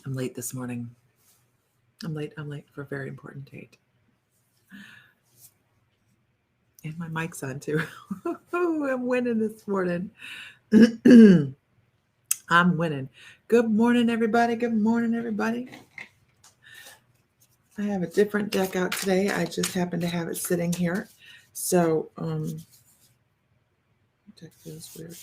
I'm late this morning. I'm late for a very important date. And my mic's on too. I'm winning this morning. I'm winning. Good morning, everybody. Good morning, everybody. I have a different deck out today. I just happen to have it sitting here. So, deck feels weird.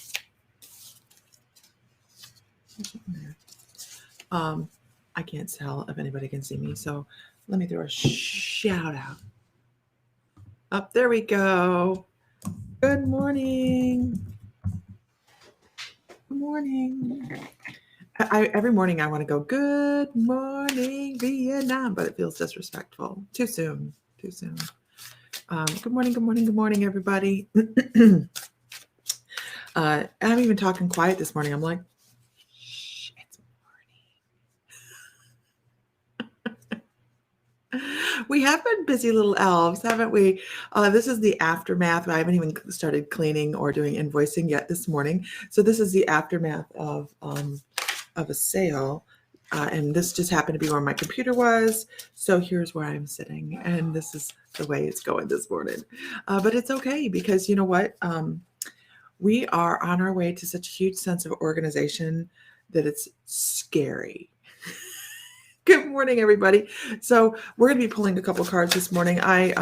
I can't tell if anybody can see me. So let me throw a shout out. Up there we go. Good morning. Good morning. Every morning I want to go, good morning, Vietnam, but it feels disrespectful. Too soon. Too soon. Good morning, good morning, good morning, everybody. I'm even talking quiet this morning. I'm like, shh, it's morning. We have been busy little elves, haven't we? This is the aftermath. I haven't even started cleaning or doing invoicing yet this morning. So this is the aftermath of a sale. And this just happened to be where my computer was. So here's where I'm sitting. And this is the way it's going this morning. But it's okay because you know what? We are on our way to such a huge sense of organization that it's scary. Good morning, everybody. So we're going to be pulling a couple cards this morning. I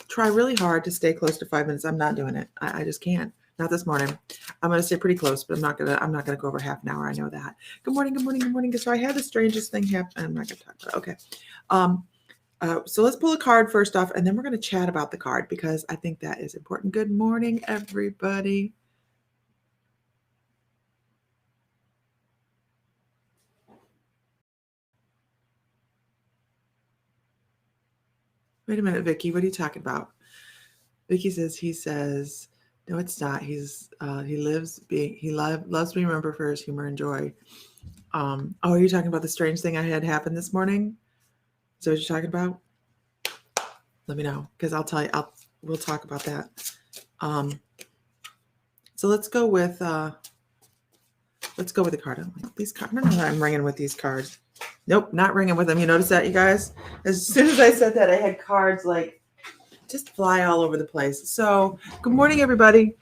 try really hard to stay close to 5 minutes. I'm not doing it. I just can't. Not this morning. I'm going to stay pretty close, but I'm not gonna go over half an hour. I know that. Good morning, good morning, good morning. So I had the strangest thing happen. I'm not going to talk about it. Okay. So let's pull a card first off, and then we're going to chat about the card because I think that is important. Good morning, everybody. Wait a minute, Vicky. What are you talking about? Vicky says, no, it's not. He loves being remembered for his humor and joy. Oh, are you talking about the strange thing I had happen this morning? Is that what you're talking about? Let me know because I'll tell you. We'll talk about that. So let's go with the card. These cards. I don't know why I'm ringing with these cards. Nope, not ringing with them. You notice that, you guys? As soon as I said that, I had cards like just fly all over the place. So, good morning, everybody.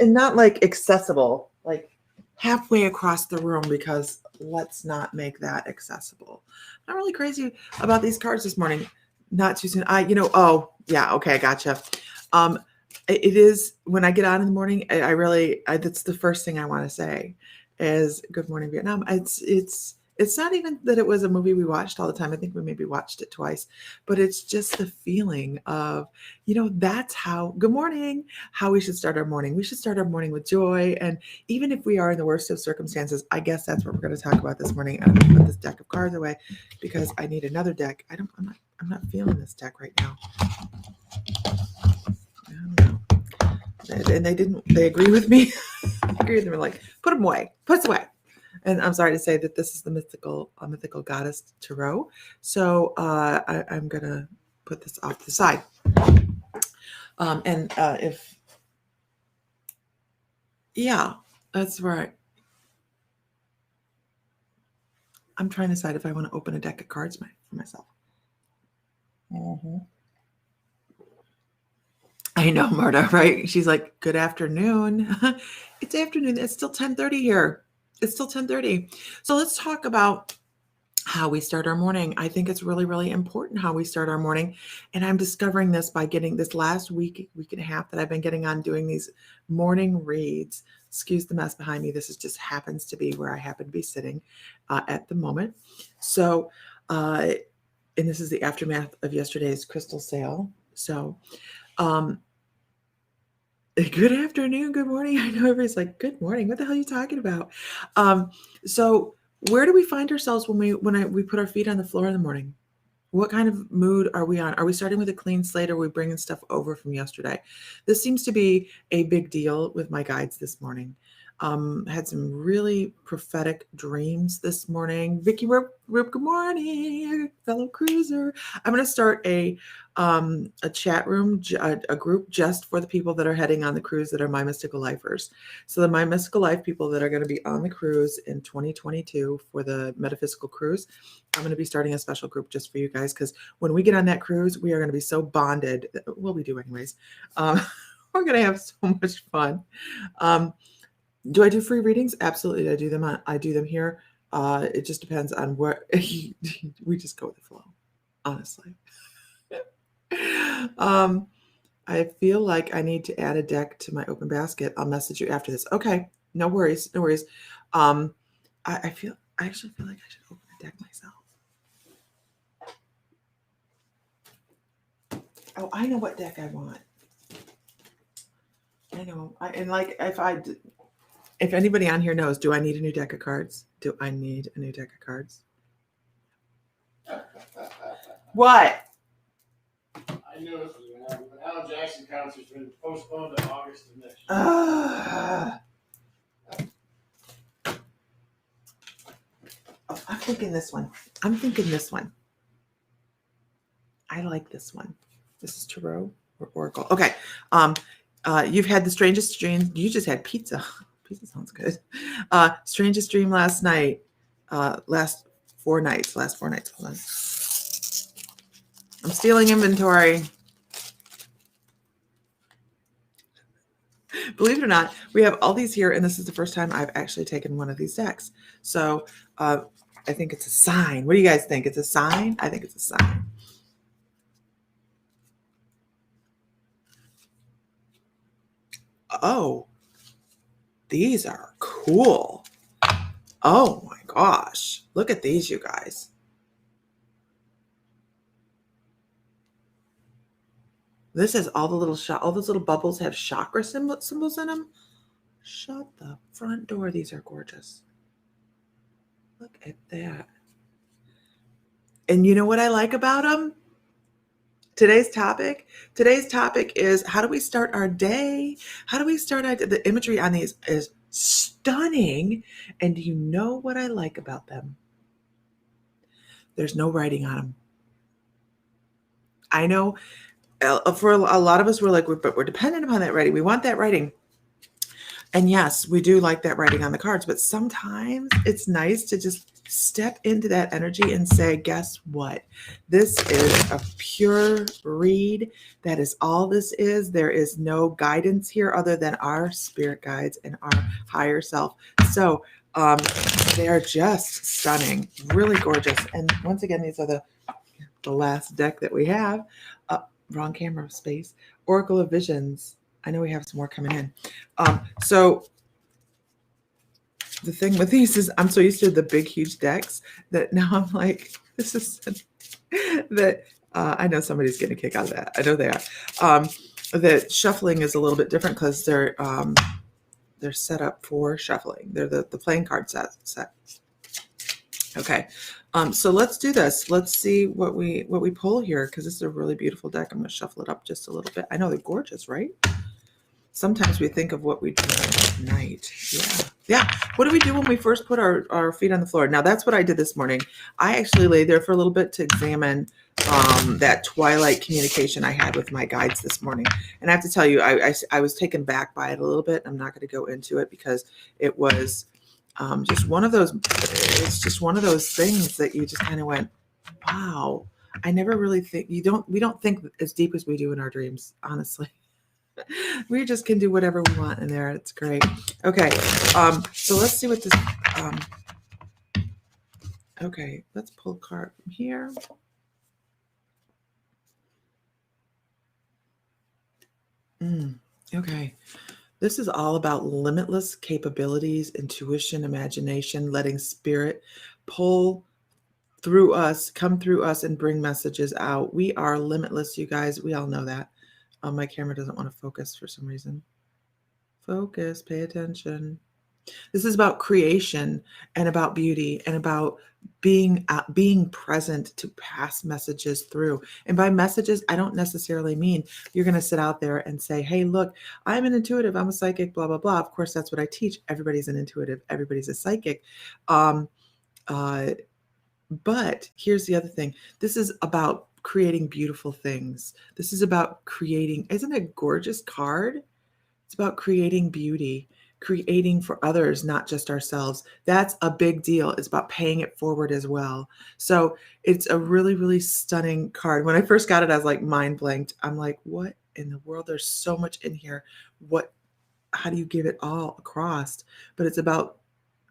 And not like accessible, like halfway across the room, because let's not make that accessible. I'm really crazy about these cards this morning. Not too soon. Oh, yeah, okay, gotcha. It is when I get on in the morning, that's the first thing I want to say is good morning, Vietnam. It's not even that it was a movie we watched all the time. I think we maybe watched it twice, but it's just the feeling of, that's how, good morning, how we should start our morning. We should start our morning with joy. And even if we are in the worst of circumstances, I guess that's what we're going to talk about this morning. I'm going to put this deck of cards away because I need another deck. I'm not feeling this deck right now. And they agree with me. They're like, put them away, put us away. And I'm sorry to say that this is the mythical goddess Tarot. So I'm gonna put this off to the side. That's right. I'm trying to decide if I want to open a deck of cards for myself. Mm-hmm. I know, Marta, right? She's like, good afternoon. It's afternoon. It's still 10:30 here. It's still 10:30. So let's talk about how we start our morning. I think it's really, really important how we start our morning. And I'm discovering this by getting this last week and a half that I've been getting on doing these morning reads. Excuse the mess behind me. This just happens to be where I happen to be sitting at the moment. So, and this is the aftermath of yesterday's crystal sale. So, good afternoon, good morning. I know everybody's like, good morning. What the hell are you talking about? So where do we find ourselves when we put our feet on the floor in the morning? What kind of mood are we on? Are we starting with a clean slate or are we bringing stuff over from yesterday? This seems to be a big deal with my guides this morning. Had some really prophetic dreams this morning. Vicky Rip, good morning, fellow cruiser. I'm going to start a chat room, a group just for the people that are heading on the cruise that are My Mystical Lifers. So the My Mystical Life people that are going to be on the cruise in 2022 for the metaphysical cruise, I'm going to be starting a special group just for you guys, because when we get on that cruise, we are going to be so bonded. Well, we do anyways. We're going to have so much fun. Do I do free readings? Absolutely. I do them here. It just depends on where we just go with the flow, honestly. I feel like I need to add a deck to my open basket. I'll message you after this. Okay. No worries. No worries. I actually feel like I should open a deck myself. Oh, I know what deck I want. I know. If anybody on here knows, do I need a new deck of cards? Do I need a new deck of cards? What? I know it's going to happen, but Alan Jackson concert's been postponed to August of next year. Oh, I'm thinking this one. I like this one. This is Tarot or Oracle. Okay. You've had the strangest dream. You just had pizza. Pizza sounds good. Strangest dream last night. Last four nights. Hold on. I'm stealing inventory. Believe it or not, we have all these here, and this is the first time I've actually taken one of these decks. So I think it's a sign. What do you guys think? It's a sign? I think it's a sign. Oh, these are cool. Oh my gosh. Look at these, you guys. This is all those little bubbles have chakra symbols in them. Shut the front door. These are gorgeous. Look at that. And you know what I like about them? Today's topic is, how do we start our day? The imagery on these is stunning. And you know what I like about them? There's no writing on them. I know for a lot of us, we're like, but we're dependent upon that writing. We want that writing. And yes, we do like that writing on the cards, but sometimes it's nice to just step into that energy and say, guess what? This is a pure read. That is all this is. There is no guidance here other than our spirit guides and our higher self. So they are just stunning, really gorgeous. And once again, these are the last deck that we have. Wrong camera space. Oracle of Visions. I know we have some more coming in. So the thing with these is I'm so used to the big, huge decks that now I'm like, this is that I know somebody's getting a kick out of that. I know they are. The shuffling is a little bit different because they're set up for shuffling. They're the playing card set. Okay. So let's do this. Let's see what we pull here, because this is a really beautiful deck. I'm going to shuffle it up just a little bit. I know they're gorgeous, right? Sometimes we think of what we do at night. Yeah. What do we do when we first put our feet on the floor? Now, that's what I did this morning. I actually laid there for a little bit to examine that twilight communication I had with my guides this morning. And I have to tell you, I was taken back by it a little bit. I'm not going to go into it because it was just one of those. It's just one of those things that you just kind of went, wow. I never really think we don't think as deep as we do in our dreams, honestly. We just can do whatever we want in there. It's great. Okay. So let's see what this, okay, let's pull a card from here. Okay. This is all about limitless capabilities, intuition, imagination, letting spirit pull through us, come through us, and bring messages out. We are limitless, you guys. We all know that. My camera doesn't want to focus for some reason. Focus, pay attention. This is about creation and about beauty and about being present to pass messages through. And by messages, I don't necessarily mean you're going to sit out there and say, "Hey, look, I'm an intuitive, I'm a psychic, blah blah blah." Of course, that's what I teach. Everybody's an intuitive, everybody's a psychic. Um, uh, but here's the other thing. This is about creating beautiful things. This is about creating. Isn't it a gorgeous card? It's about creating beauty, creating for others, not just ourselves. That's a big deal. It's about paying it forward as well. So it's a really, really stunning card. When I first got it, I was like mind blanked. I'm like, what in the world? There's so much in here. What, how do you give it all across? But it's about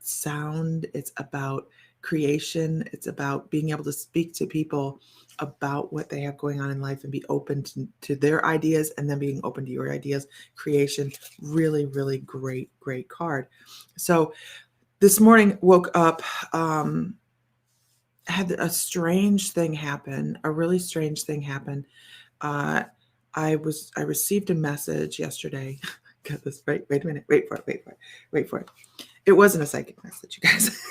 sound, it's about creation, it's about being able to speak to people about what they have going on in life and be open to their ideas and then being open to your ideas. Creation, really, really great, great card. So this morning, woke up, had a strange thing happen, a really strange thing happen. Uh, I received a message yesterday. Got this right. Wait a minute. Wait for it. Wait for it. It wasn't a psychic message, you guys.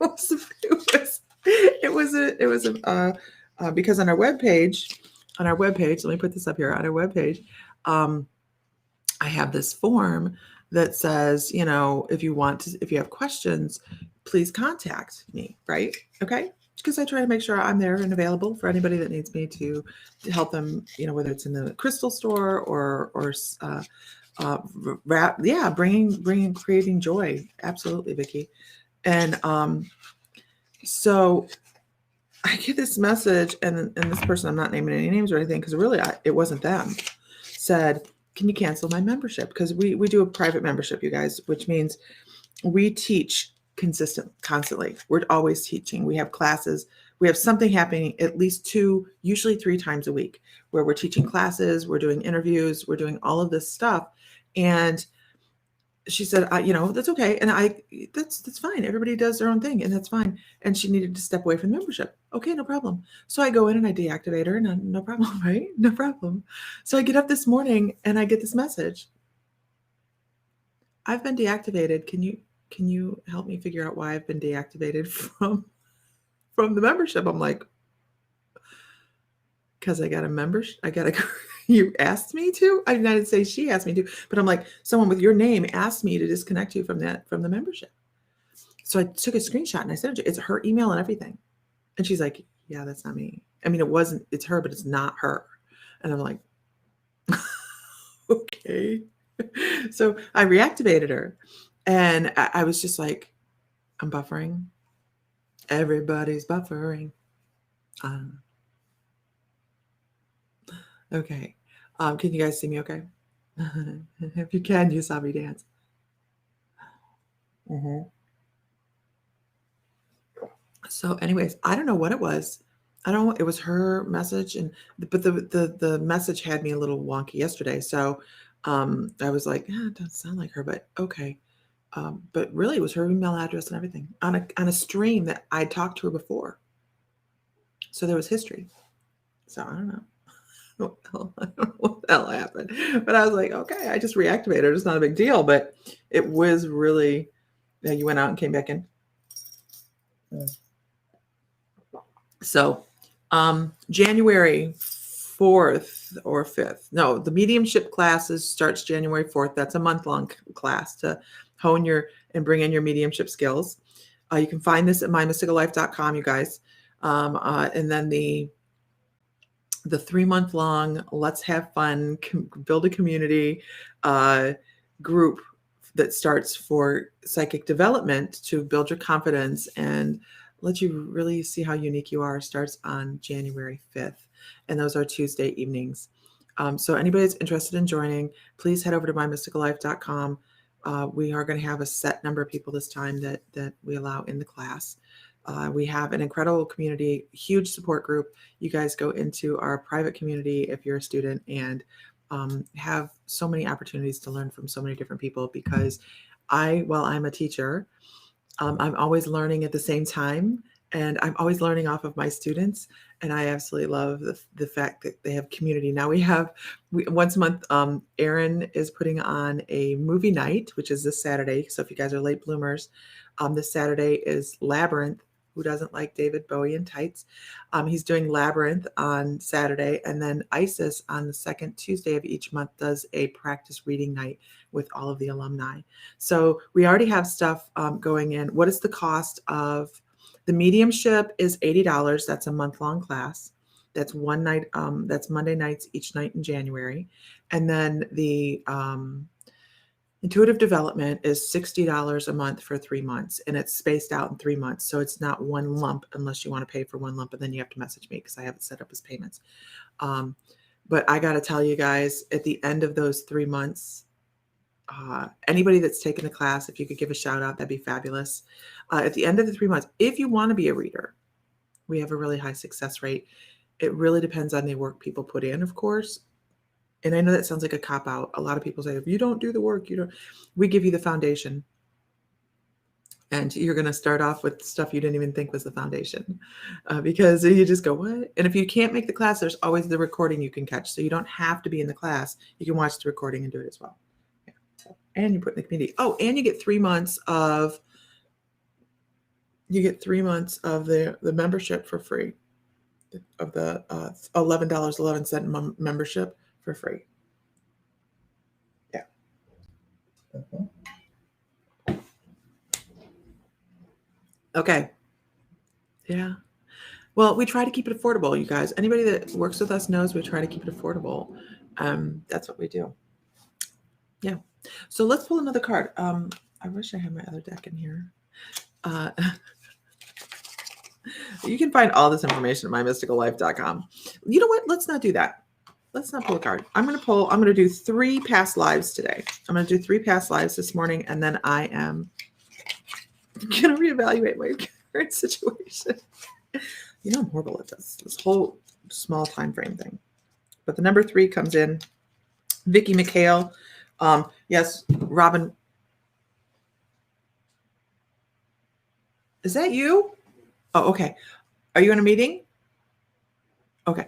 It was because on our webpage, let me put this up here on our webpage. I have this form that says, if you have questions, please contact me. Right? Okay. Because I try to make sure I'm there and available for anybody that needs me to help them, whether it's in the crystal store or bringing creating joy. Absolutely, Vicki. And so I get this message, and this person, I'm not naming any names or anything, because really it wasn't them, said, "Can you cancel my membership?" Because we do a private membership, you guys, which means we teach constantly. We're always teaching. We have classes. We have something happening at least 2, usually 3 times a week, where we're teaching classes, we're doing interviews, we're doing all of this stuff. And she said, that's okay. And that's fine. Everybody does their own thing and that's fine. And she needed to step away from the membership. Okay, no problem. So I go in and I deactivate her and no problem, right? No problem. So I get up this morning and I get this message. I've been deactivated. Can you help me figure out why I've been deactivated from the membership? I'm like, because I got a membership. You asked me to? I didn't say she asked me to, but I'm like, someone with your name asked me to disconnect you from the membership. So I took a screenshot and I sent it to her. It's her email and everything. And she's like, yeah, that's not me. I mean, it's her, but it's not her. And I'm like, okay. So I reactivated her and I was just like, I'm buffering. Everybody's buffering. Okay. Can you guys see me okay? If you can, you saw me dance. Mm-hmm. So anyways, I don't know what it was. I don't know. It was her message, but the message had me a little wonky yesterday. So I was like, it doesn't sound like her, but okay. But really, it was her email address and everything on a stream that I talked to her before. So there was history. So I don't know. I don't know what the hell happened. But I was like, okay, I just reactivated it. It's not a big deal. But it was really, you went out and came back in. So January 4th or 5th. No, the mediumship classes starts January 4th. That's a month-long class to hone and bring in your mediumship skills. You can find this at mymysticallife.com, you guys. And then the 3-month-long let's have fun, build a community group that starts for psychic development to build your confidence and let you really see how unique you are starts on January 5th. And those are Tuesday evenings. So anybody that's interested in joining, please head over to mymysticallife.com. We are going to have a set number of people this time that we allow in the class. We have an incredible community, huge support group. You guys go into our private community if you're a student and have so many opportunities to learn from so many different people because while I'm a teacher, I'm always learning at the same time. And I'm always learning off of my students, and I absolutely love the fact that they have community. Now once a month, Erin is putting on a movie night, which is this Saturday. So if you guys are late bloomers, this Saturday is Labyrinth. Who doesn't like David Bowie in tights? He's doing Labyrinth on Saturday, and then ISIS on the second Tuesday of each month does a practice reading night with all of the alumni. So we already have stuff going in. What is the cost of the mediumship? Is $80. That's a month-long class. That's one night. That's Monday nights each night in January. And then the intuitive development is $60 a month for 3 months, and it's spaced out in 3 months. So it's not one lump unless you want to pay for one lump, and then you have to message me because I have it set up as payments. But I got to tell you guys, at the end of those 3 months, anybody that's taken the class, if you could give a shout out, that'd be fabulous. At the end of the 3 months, if you want to be a reader, we have a really high success rate. It really depends on the work people put in, of course. And I know that sounds like a cop out. A lot of people say, if you don't do the work, we give you the foundation. And you're going to start off with stuff you didn't even think was the foundation because you just go, what? And if you can't make the class, there's always the recording you can catch. So you don't have to be in the class. You can watch the recording and do it as well. And you put in the community. Oh, and you get 3 months of the membership for free, of the $11.11 membership for free. Yeah. Okay. Yeah. Well, we try to keep it affordable, you guys. Anybody that works with us knows we try to keep it affordable. That's what we do. Yeah. So let's pull another card. I wish I had my other deck in here. You can find all this information at mymysticallife.com. You know what? Let's not do that. Let's not pull a card. I'm going to do 3 past lives today. I'm going to do 3 past lives this morning, and then I am going to reevaluate my current situation. You know, I'm horrible at this whole small time frame thing. But the number 3 comes in. Vicki McHale. Yes, Robin. Is that you? Oh, okay. Are you in a meeting? Okay.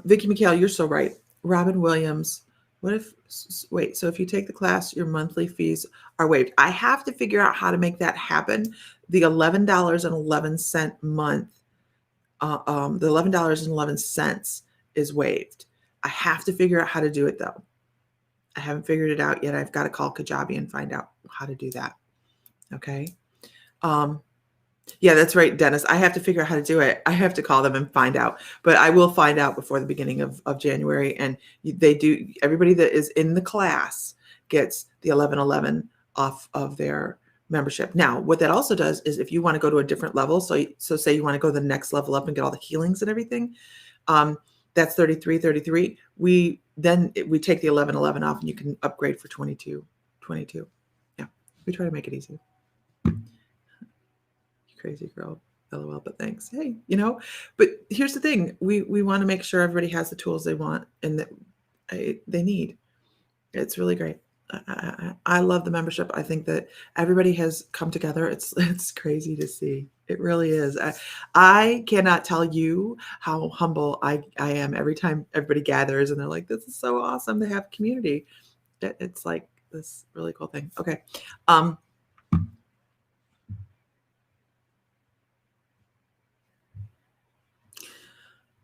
Vicki McHale, you're so right. Robin Williams. So if you take the class, your monthly fees are waived. I have to figure out how to make that happen. The $11.11 month, the $11.11 is waived. I have to figure out how to do it though. I haven't figured it out yet. I've got to call Kajabi and find out how to do that. Okay. Yeah, that's right, Dennis. I have to figure out how to do it. I have to call them and find out, but I will find out before the beginning of January. And they do. Everybody that is in the class gets the 1111 off of their membership. Now, what that also does is if you want to go to a different level, so say you want to go to the next level up and get all the healings and everything, that's $33.33. We take the 1111 off and you can upgrade for $22. Yeah, we try to make it easy. Crazy girl, LOL, but thanks. Hey, but here's the thing. We want to make sure everybody has the tools they want and that they need. It's really great. I love the membership. I think that everybody has come together. It's crazy to see. It really is. I cannot tell you how humble I am every time everybody gathers and they're like, this is so awesome to have community. It's like this really cool thing. Okay.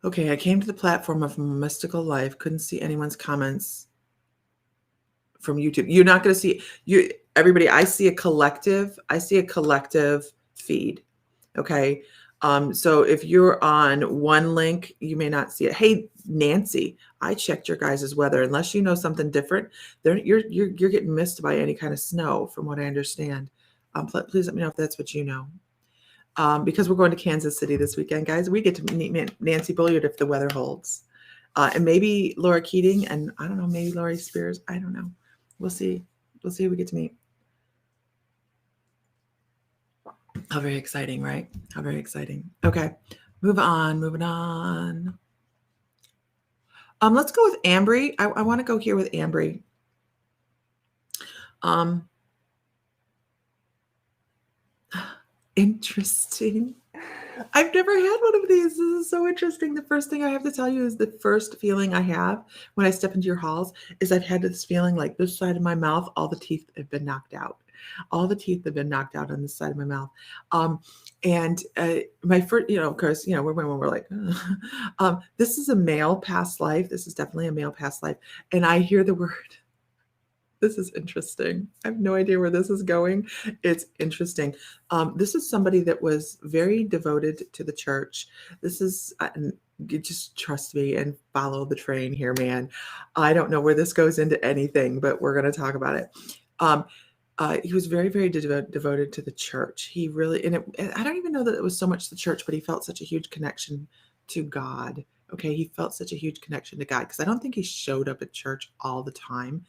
Okay, I came to the platform of Mystical Life. Couldn't see anyone's comments from YouTube. You're not going to see everybody. I see a collective feed. Okay. So if you're on one link, you may not see it. Hey, Nancy, I checked your guys' weather. Unless you know something different, you're getting missed by any kind of snow, from what I understand. Please let me know if that's what you know. Because we're going to Kansas City this weekend, guys. We get to meet Nancy Bulliard if the weather holds. And maybe Laura Keating, and I don't know, maybe Laurie Spears. I don't know. We'll see. We'll see who we get to meet. How very exciting, right? How very exciting. Okay, moving on. Let's go with Ambry. I want to go here with Ambry. Interesting. I've never had one of these. This is so interesting. The first thing I have to tell you is the first feeling I have when I step into your halls is I've had this feeling like this side of my mouth, all the teeth have been knocked out. All the teeth have been knocked out on this side of my mouth. Um, and my first, of course, we're like, this is a male past life. This is definitely a male past life. And I hear the word. This is interesting. I have no idea where this is going. It's interesting. This is somebody that was very devoted to the church. This is, you just trust me and follow the train here, man. I don't know where this goes into anything, but we're going to talk about it. Um, he was very, very devoted to the church. He really, and I don't even know that it was so much the church, but he felt such a huge connection to God. Okay, he felt such a huge connection to God because I don't think he showed up at church all the time,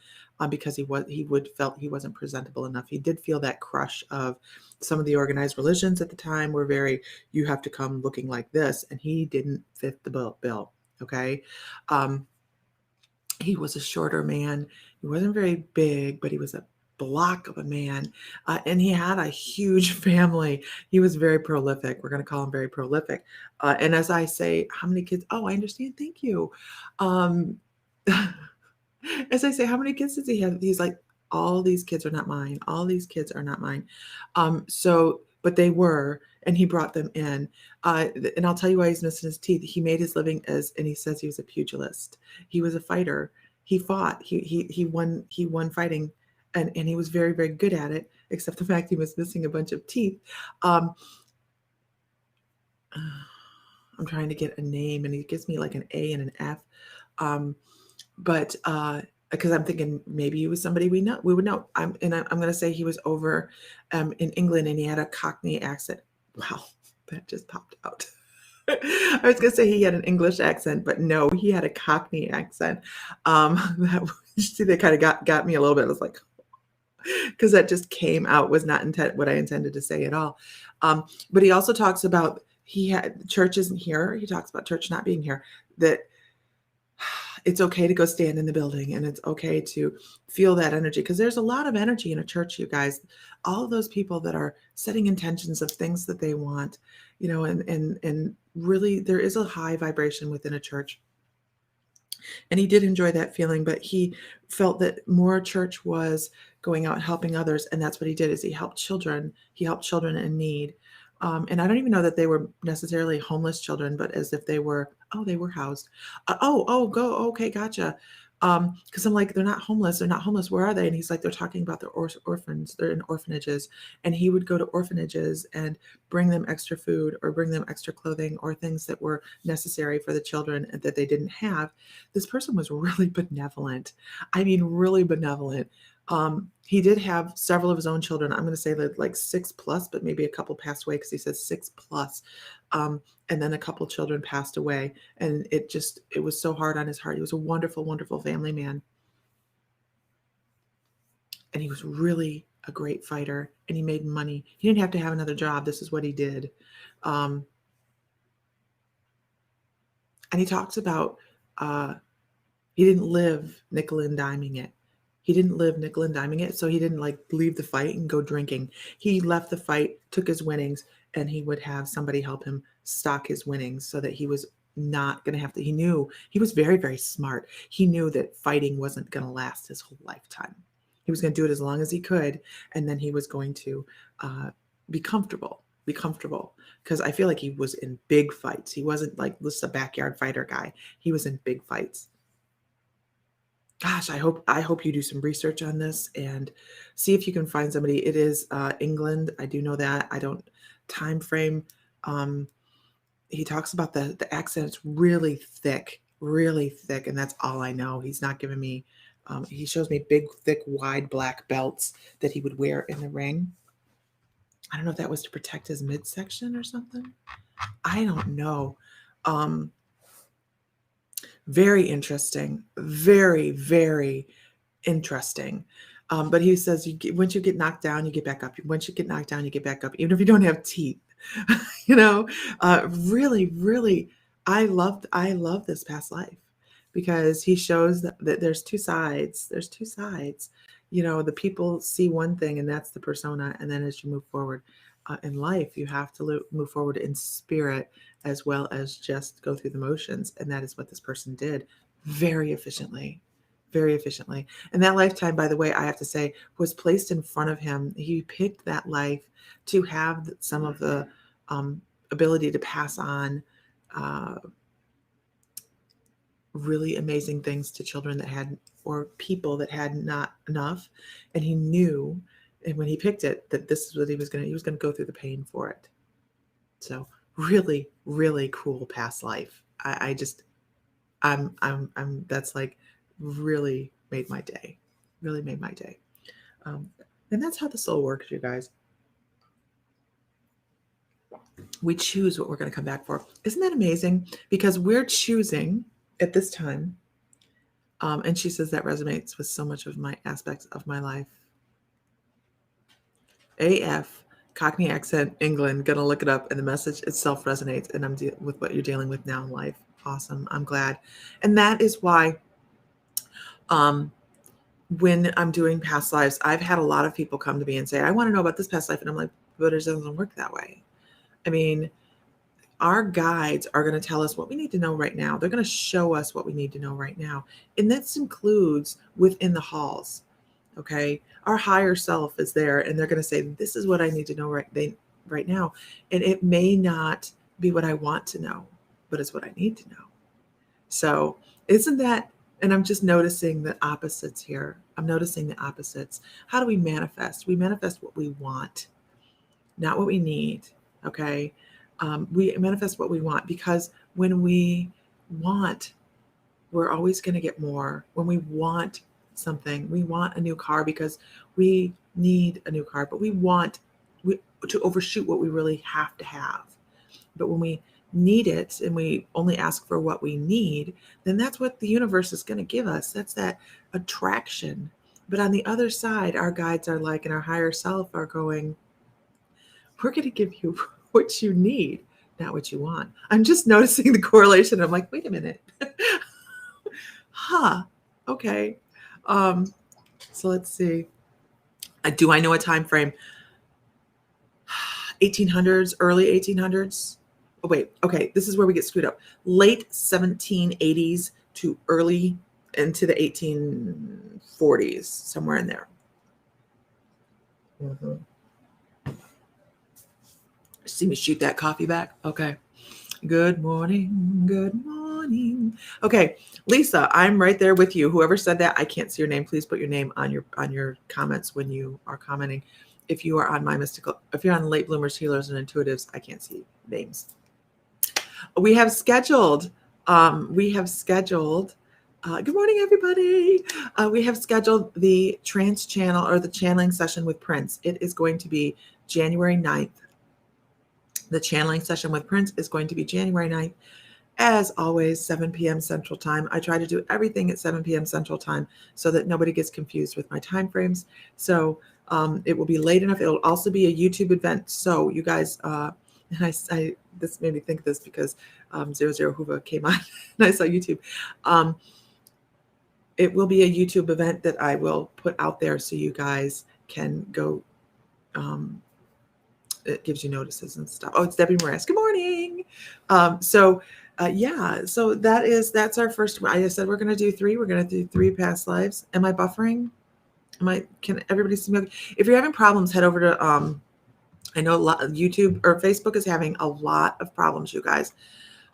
because he would felt he wasn't presentable enough. He did feel that crush of some of the organized religions at the time were very, you have to come looking like this, and he didn't fit the bill. Okay, um, he was a shorter man. He wasn't very big, but he was a block of a man, and he had a huge family. He was very prolific. We're going to call him very prolific. And as I say, how many kids? Oh, I understand. Thank you. Um, as I say, how many kids does he have? He's like, all these kids are not mine. All these kids are not mine. But they were, and he brought them in. And I'll tell you why he's missing his teeth. He made his living and he says he was a pugilist. He was a fighter. He fought. He won. He won fighting, and he was very, very good at it. Except the fact he was missing a bunch of teeth. Um, I'm trying to get a name, and he gives me like an A and an F. But because I'm thinking maybe he was somebody we would know. I'm going to say he was over in England, and he had a Cockney accent. Wow, that just popped out. I was going to say he had an English accent, but no, he had a Cockney accent. That kind of got me a little bit. I was like, because that just came out, was not what I intended to say at all. But he also talks about church isn't here. He talks about church not being here. That it's okay to go stand in the building, and it's okay to feel that energy, because there's a lot of energy in a church, you guys. All of those people that are setting intentions of things that they want, and really there is a high vibration within a church. And he did enjoy that feeling, but he felt that more church was going out and helping others, and that's what he did. Is he helped children. He helped children in need. And I don't even know that they were necessarily homeless children, but as if they were housed. Go. Okay, gotcha. Because I'm like, they're not homeless. They're not homeless. Where are they? And he's like, they're talking about their orphans. They're in orphanages. And he would go to orphanages and bring them extra food or bring them extra clothing or things that were necessary for the children that they didn't have. This person was really benevolent. I mean, really benevolent. He did have several of his own children. I'm going to say that like 6+, but maybe a couple passed away, because he says 6+. And then a couple children passed away, and it was so hard on his heart. He was a wonderful, wonderful family man. And he was really a great fighter, and he made money. He didn't have to have another job. This is what he did. And he talks about, he didn't live nickel and diming it. He didn't live nickel and diming it, so he didn't like leave the fight and go drinking. He left the fight, took his winnings, and he would have somebody help him stock his winnings so that he was not going to have to. He knew, he was very, very smart. He knew that fighting wasn't going to last his whole lifetime. He was going to do it as long as he could, and then he was going to be comfortable. Because I feel like he was in big fights. He wasn't like just a backyard fighter guy. He was in big fights. Gosh, I hope you do some research on this and see if you can find somebody. It is England. I do know that. I don't time frame. He talks about the accent. It's really thick, and that's all I know. He's not giving me. He shows me big, thick, wide black belts that he would wear in the ring. I don't know if that was to protect his midsection or something. I don't know. Very interesting. Very, very interesting. But he says, once you get knocked down, you get back up. Once you get knocked down, you get back up, even if you don't have teeth. Really, really, I love this past life, because he shows that there's two sides. There's two sides. The people see one thing, and that's the persona. And then as you move forward, in life, you have to move forward in spirit as well as just go through the motions. And that is what this person did very efficiently, very efficiently. And that lifetime, by the way, I have to say, was placed in front of him. He picked that life to have some of the ability to pass on really amazing things to children that had, or people that had not enough. And he knew, and when he picked it, that this is what he was going to go through the pain for it. So really, really cool past life. I just, that's like really made my day, really made my day. And that's how the soul works, you guys. We choose what we're going to come back for. Isn't that amazing? Because we're choosing at this time. And she says that resonates with so much of my aspects of my life. AF, Cockney accent, England, gonna look it up, and the message itself resonates, and I'm with what you're dealing with now in life. Awesome. I'm glad. And that is why when I'm doing past lives, I've had a lot of people come to me and say, I want to know about this past life. And I'm like, but it doesn't work that way. I mean, our guides are going to tell us what we need to know right now. They're going to show us what we need to know right now. And this includes within the halls. Okay. Our higher self is there, and they're going to say, this is what I need to know right now. And it may not be what I want to know, but it's what I need to know. So isn't that, and I'm just noticing the opposites here. I'm noticing the opposites. How do we manifest? We manifest what we want, not what we need. Okay. We manifest what we want, because when we want, we're always going to get more. When we want something, we want a new car because we need a new car, but we want to overshoot what we really have to have. But when we need it and we only ask for what we need, then that's what the universe is going to give us. That's that attraction. But on the other side, our guides are like, and our higher self are going, we're going to give you what you need, not what you want. I'm just noticing the correlation. I'm like, wait a minute. Okay. So let's see. Do I know a time frame? 1800s, early 1800s. Oh, wait. Okay. This is where we get screwed up. Late 1780s to early into the 1840s, somewhere in there. Mm-hmm. See me shoot that coffee back? Okay. Good morning. Good morning. Okay, Lisa, I'm right there with you. Whoever said that, I can't see your name. Please put your name on your comments when you are commenting. If you are on if you're on Late Bloomers, Healers, and Intuitives, I can't see names. We have scheduled. Good morning, everybody. We have scheduled the trance channel, or the channeling session with Prince. It is going to be January 9th. The channeling session with Prince is going to be January 9th. As always, 7 p.m. Central Time. I try to do everything at 7 p.m. Central Time so that nobody gets confused with my time frames. So it will be late enough. It'll also be a YouTube event. So you guys, and I this made me think of this because 00 Hoover came on and I saw YouTube. It will be a YouTube event that I will put out there so you guys can go. It gives you notices and stuff. Oh, it's Debbie Morass. Good morning. So that's our first. I just said we're going to do 3. We're going to do 3 past lives. Am I buffering? Can everybody see me? If you're having problems, head over to I know a lot of YouTube or Facebook is having a lot of problems, you guys.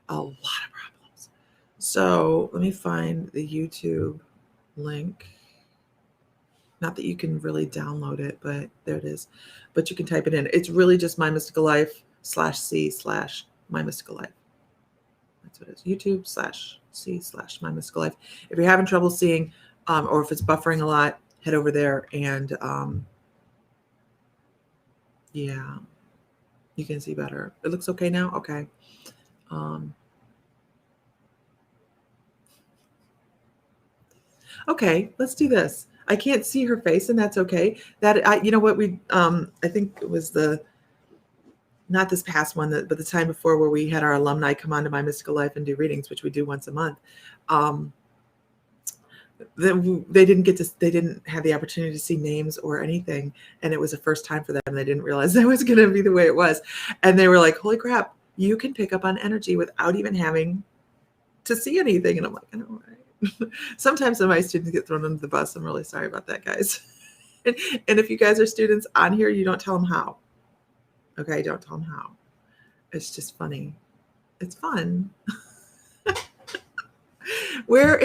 A lot of problems. So let me find the YouTube link. Not that you can really download it, but there it is. But you can type it in. It's really just My Mystical Life /C/My Mystical Life. That's what it is. YouTube/C/My Mystical Life. If you're having trouble seeing, or if it's buffering a lot, head over there and yeah, you can see better. It looks okay now? Okay. Okay, let's do this. I can't see her face, and that's okay. You know what, I think it was not this past one, but the time before, where we had our alumni come onto My Mystical Life and do readings, which we do once a month. they didn't have the opportunity to see names or anything, and it was the first time for them. They didn't realize that was going to be the way it was, and they were like, holy crap, you can pick up on energy without even having to see anything. And I'm like, I know, right? Sometimes my students get thrown under the bus. I'm really sorry about that, guys. And if you guys are students on here, you don't tell them how. Okay, don't tell them how. It's just funny. It's fun. Where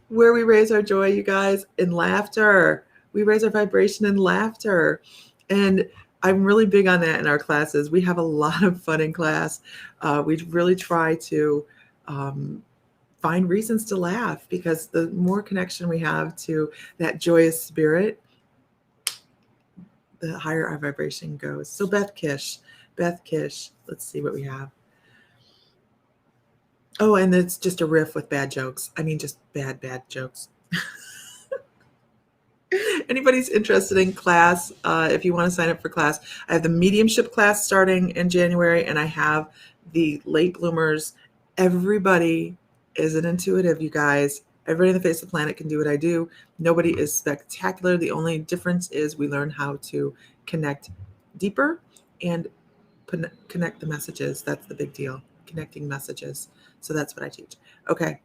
we raise our joy, you guys? In laughter. We raise our vibration in laughter. And I'm really big on that in our classes. We have a lot of fun in class. We really try to find reasons to laugh, because the more connection we have to that joyous spirit, the higher our vibration goes. So Beth Kish, let's see what we have. Oh, and it's just a riff with bad jokes. I mean, just bad jokes. Anybody's interested in class, if you want to sign up for class, I have the mediumship class starting in January, and I have the late bloomers. Everybody is an intuitive, you guys. Everybody on the face of the planet can do what I do. Nobody is spectacular. The only difference is we learn how to connect deeper and connect the messages. That's the big deal, connecting messages. So that's what I teach. Okay.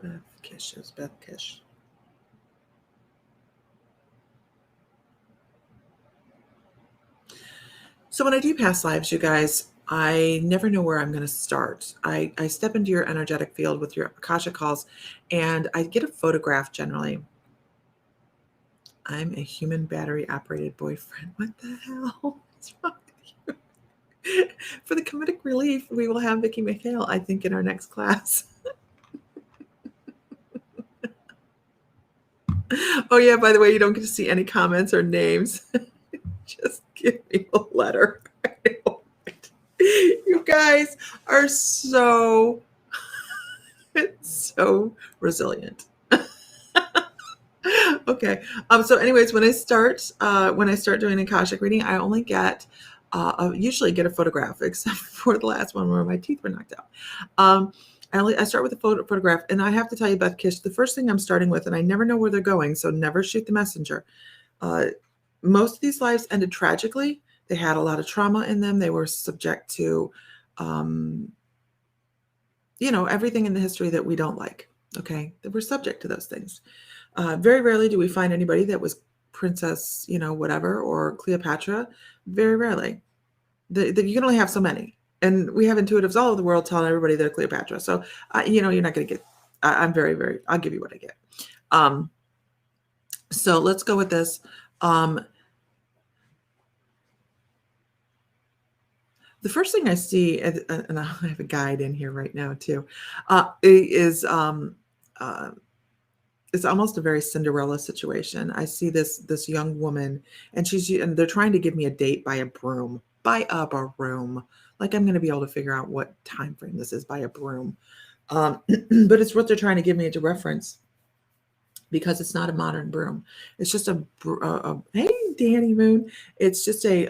Beth Kish. So when I do past lives, you guys, I never know where I'm going to start. I step into your energetic field with your Akasha calls, and I get a photograph generally. I'm a human battery operated boyfriend. What the hell is wrong with you? For the comedic relief, we will have Vicki McHale, I think, in our next class. Oh yeah, by the way, you don't get to see any comments or names. Just give me a letter. You guys are so resilient. Okay. So anyways, when I start doing an Akashic reading, I only get usually get a photograph, except for the last one where my teeth were knocked out. I start with a photograph, and I have to tell you, Beth Kish, the first thing I'm starting with, and I never know where they're going, so never shoot the messenger. Most of these lives ended tragically. They had a lot of trauma in them. They were subject to, everything in the history that we don't like. Okay, they were subject to those things. Very rarely do we find anybody that was Princess, whatever, or Cleopatra. Very rarely. You can only have so many. And we have intuitives all over the world telling everybody they're Cleopatra. So, you're not going to get, I'm very, very, I'll give you what I get. So let's go with this. The first thing I see, and I have a guide in here right now too, is it's almost a very Cinderella situation. I see this young woman, and they're trying to give me a date by a broom. Like I'm going to be able to figure out what time frame this is by a broom. But it's what they're trying to give me to reference, because it's not a modern broom. It's just hey, Danny Moon. It's just a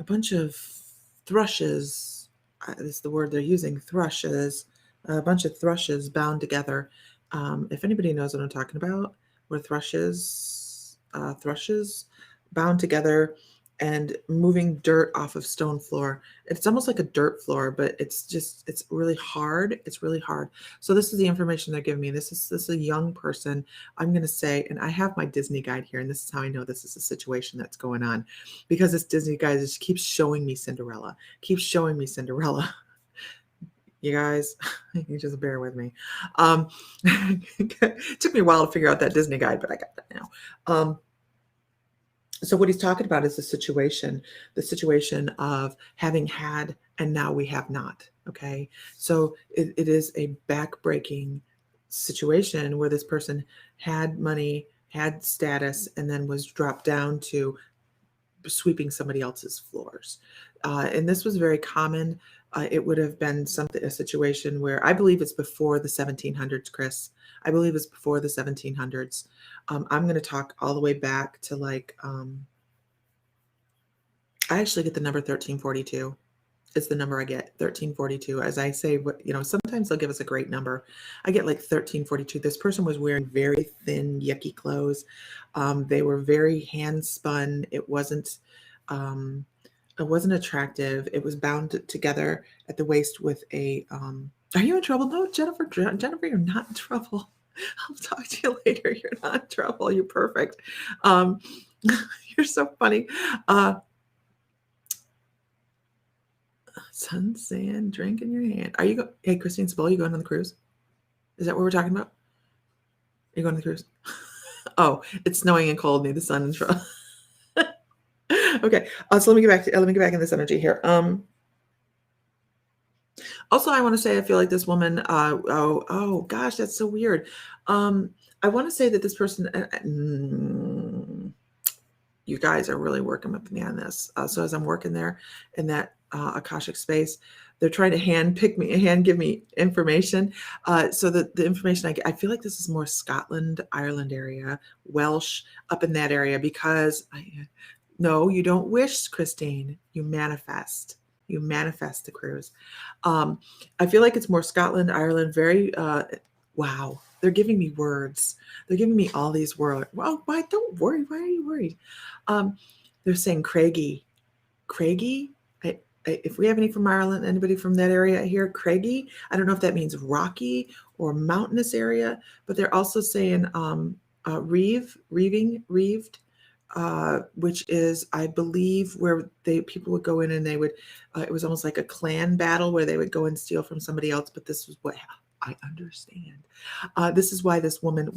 bunch of thrushes. Is the word they're using, thrushes. A bunch of thrushes bound together. If anybody knows what I'm talking about, where thrushes bound together and moving dirt off of stone floor. It's almost like a dirt floor, but it's really hard. It's really hard. So this is the information they're giving me. This is a young person. I'm going to say, and I have my Disney guide here, and this is how I know this is a situation that's going on, because this Disney guide just keeps showing me Cinderella. You guys, you just bear with me. It took me a while to figure out that Disney guide, but I got that now. So what he's talking about is the situation of having had, and now we have not. Okay. So it is a backbreaking situation where this person had money, had status, and then was dropped down to sweeping somebody else's floors. And this was very common. It would have been a situation where I believe it's before the 1700s, Chris. I believe it's before the 1700s. I'm going to talk all the way back to I actually get the number 1342. is the number I get, 1342. As I say, sometimes they'll give us a great number. I get like 1342. This person was wearing very thin, yucky clothes. They were very hand spun. It wasn't attractive. It was bound together at the waist with a. Are you in trouble? No, Jennifer. Jennifer, you're not in trouble. I'll talk to you later. You're not in trouble. You're perfect. Um, you're so funny. Sun, sand, drink in your hand. Hey, Christine Spull, you going on the cruise? Is that what we're talking about? Are you going on the cruise? Oh, it's snowing and cold. Need the sun and trouble. Okay. So let me get back in this energy here. Also, I want to say I feel like this woman. Oh gosh, that's so weird. I want to say that this person. You guys are really working with me on this. So as I'm working there in that Akashic space, they're trying to hand give me information. So the information I get, I feel like this is more Scotland, Ireland area, Welsh, up in that area, because no, you don't wish, Christine. You manifest. You manifest the cruise. I feel like it's more Scotland, Ireland. Very wow. They're giving me words. They're giving me all these words. Well, why? Don't worry. Why are you worried? They're saying Craigie. Craigie. If we have any from Ireland, anybody from that area here, Craigie. I don't know if that means rocky or mountainous area, but they're also saying reeved, which is, I believe, where people would go in and they would. It was almost like a clan battle where they would go and steal from somebody else. But this was what I understand. This is why this woman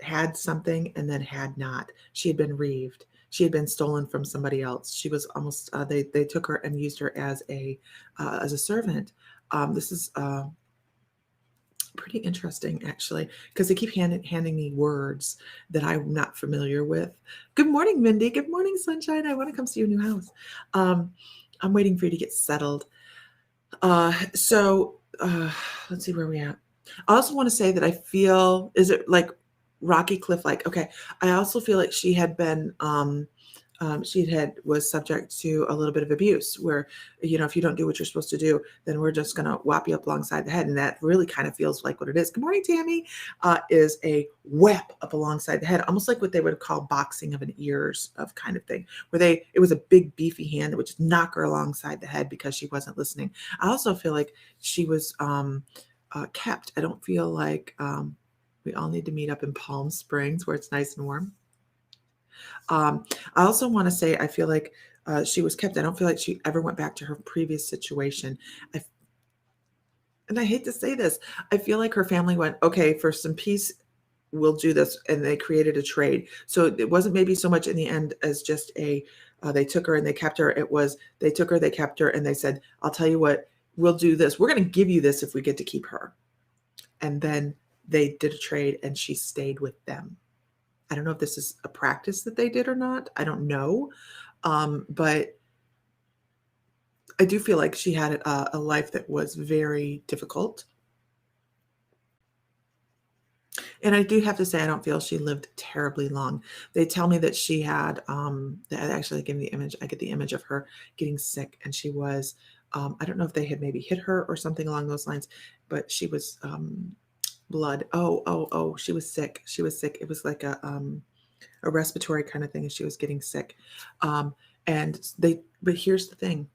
had something and then had not. She had been reeved. She had been stolen from somebody else. She was almost. They took her and used her as a servant. This is pretty interesting, actually, because they keep handing me words that I'm not familiar with. Good morning, Mindy. Good morning, Sunshine. I want to come see your new house. I'm waiting for you to get settled. So let's see where we at. I also want to say that I feel, is it like Rocky Cliff like? Okay. I also feel like she had been, was subject to a little bit of abuse where, if you don't do what you're supposed to do, then we're just going to whop you up alongside the head. And that really kind of feels like what it is. Good morning, Tammy. Is a whap up alongside the head, almost like what they would call boxing of an ears of kind of thing, where it was a big beefy hand that would just knock her alongside the head because she wasn't listening. I also feel like she was kept. I don't feel like we all need to meet up in Palm Springs where it's nice and warm. I also want to say I feel like she was kept. I don't feel like she ever went back to her previous situation. And I hate to say this, I feel like her family went, okay, for some peace, we'll do this. And they created a trade. So it wasn't maybe so much in the end as just they took her and they kept her. It was, they took her, they kept her, and they said, I'll tell you what, we'll do this. We're going to give you this if we get to keep her. And then they did a trade and she stayed with them. I don't know if this is a practice that they did or not. I don't know. But I do feel like she had a life that was very difficult. And I do have to say, I don't feel she lived terribly long. They tell me that she had, actually give me the image. I get the image of her getting sick, and she was, I don't know if they had maybe hit her or something along those lines, but she was blood. Oh, she was sick. She was sick. It was like a respiratory kind of thing, and she was getting sick. But here's the thing.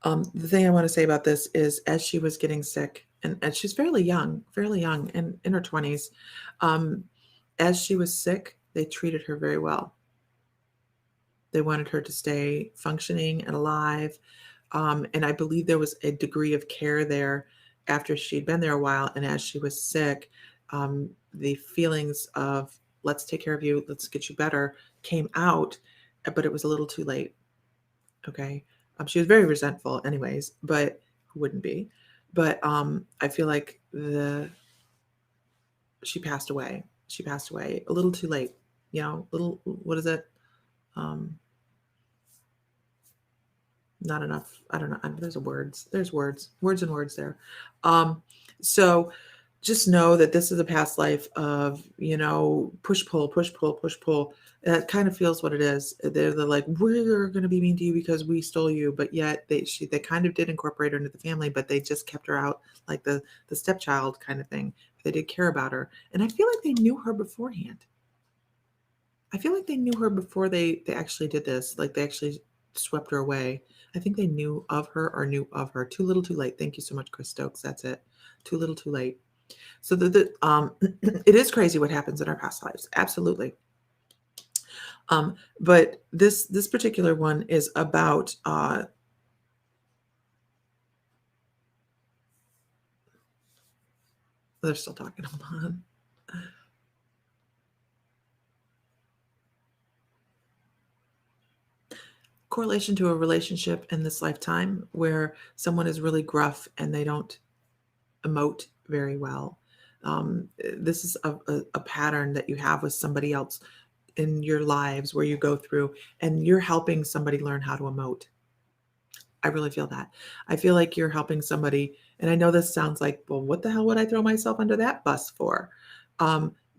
The thing I want to say about this is, as she was getting sick, and she's fairly young, and in her 20s, as she was sick, they treated her very well. They wanted her to stay functioning and alive. And I believe there was a degree of care there after she'd been there a while. And as she was sick, the feelings of, let's take care of you, let's get you better, came out, but it was a little too late. Okay. She was very resentful anyways, but who wouldn't be? But I feel like she passed away. She passed away a little too late. What is it? Not enough. I don't know. There's words and words there. So just know that this is a past life of, push pull, push pull, push pull. That kind of feels what it is. They're like, we're going to be mean to you because we stole you, but yet they kind of did incorporate her into the family, but they just kept her out like the stepchild kind of thing. They did care about her, and I feel like they knew her beforehand. I feel like they knew her before they actually did this. Like they actually swept her away. I think they knew of her or knew of her. Too little, too late. Thank you so much, Chris Stokes. That's it. Too little, too late. So it is crazy what happens in our past lives. Absolutely. But this particular one is about they're still talking. Hold on. Correlation to a relationship in this lifetime where someone is really gruff and they don't emote very well. This is a pattern that you have with somebody else in your lives where you go through and you're helping somebody learn how to emote. I really feel that. I feel like you're helping somebody, and I know this sounds like, well, what the hell would I throw myself under that bus for?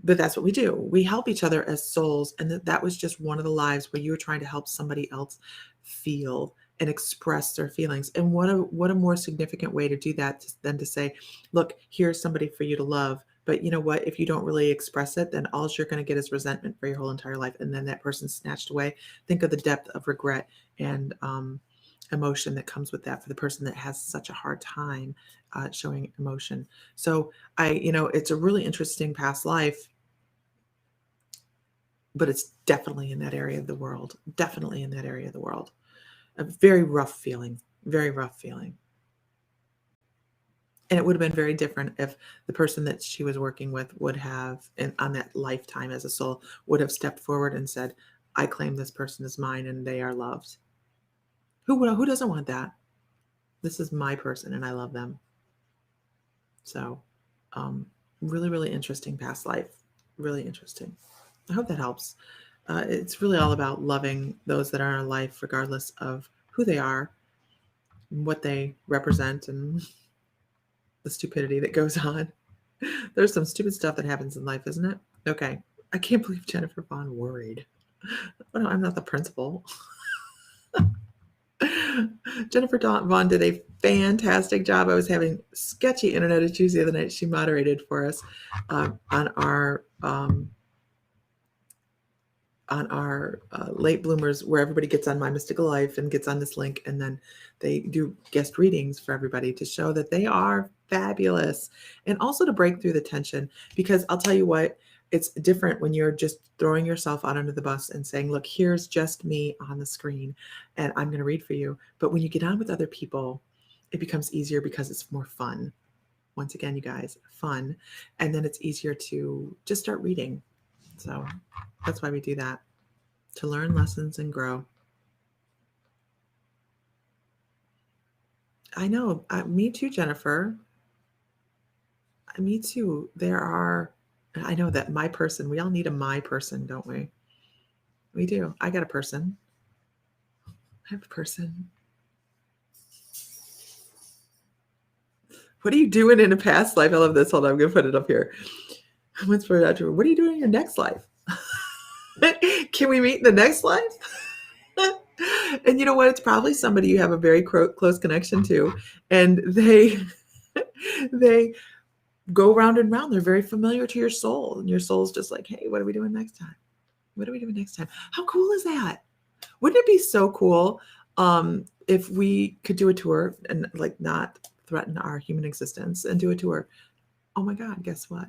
But that's what we do. We help each other as souls, and that was just one of the lives where you were trying to help somebody else feel and express their feelings. And what a more significant way to do that than to say, look, here's somebody for you to love. But you know what? If you don't really express it, then all you're going to get is resentment for your whole entire life, and then that person's snatched away. Think of the depth of regret and emotion that comes with that for the person that has such a hard time showing emotion. So it's a really interesting past life, but it's definitely in that area of the world. Definitely in that area of the world. A very rough feeling. Very rough feeling. And it would have been very different if the person that she was working with would have, and on that lifetime as a soul, would have stepped forward and said, I claim this person as mine and they are loved. Who doesn't want that? This is my person and I love them. So really, really interesting past life. Really interesting. I hope that helps. It's really all about loving those that are in our life, regardless of who they are, what they represent, and the stupidity that goes on. There's some stupid stuff that happens in life, isn't it? Okay. I can't believe Jennifer Vaughn worried. Oh, no, I'm not the principal. Jennifer Vaughn did a fantastic job. I was having sketchy internet issues the other night. She moderated for us on our late bloomers, where everybody gets on My Mystical Life and gets on this link, and then they do guest readings for everybody to show that they are fabulous, and also to break through the tension. Because I'll tell you what, it's different when you're just throwing yourself out under the bus and saying, look, here's just me on the screen and I'm going to read for you. But when you get on with other people, it becomes easier because it's more fun. Once again, you guys, fun. And then it's easier to just start reading. So that's why we do that, to learn lessons and grow. I know. Me too, Jennifer. Me too. I know that my person, we all need a my person, don't we? We do. I got a person. I have a person. What are you doing in a past life? I love this. Hold on, I'm going to put it up here. What are you doing in your next life? Can we meet in the next life? And you know what? It's probably somebody you have a very close connection to, and they go round and round. They're very familiar to your soul, and your soul's just like, hey, what are we doing next time? What are we doing next time? How cool is that? Wouldn't it be so cool if we could do a tour and like not threaten our human existence and do a tour? Oh my God, guess what?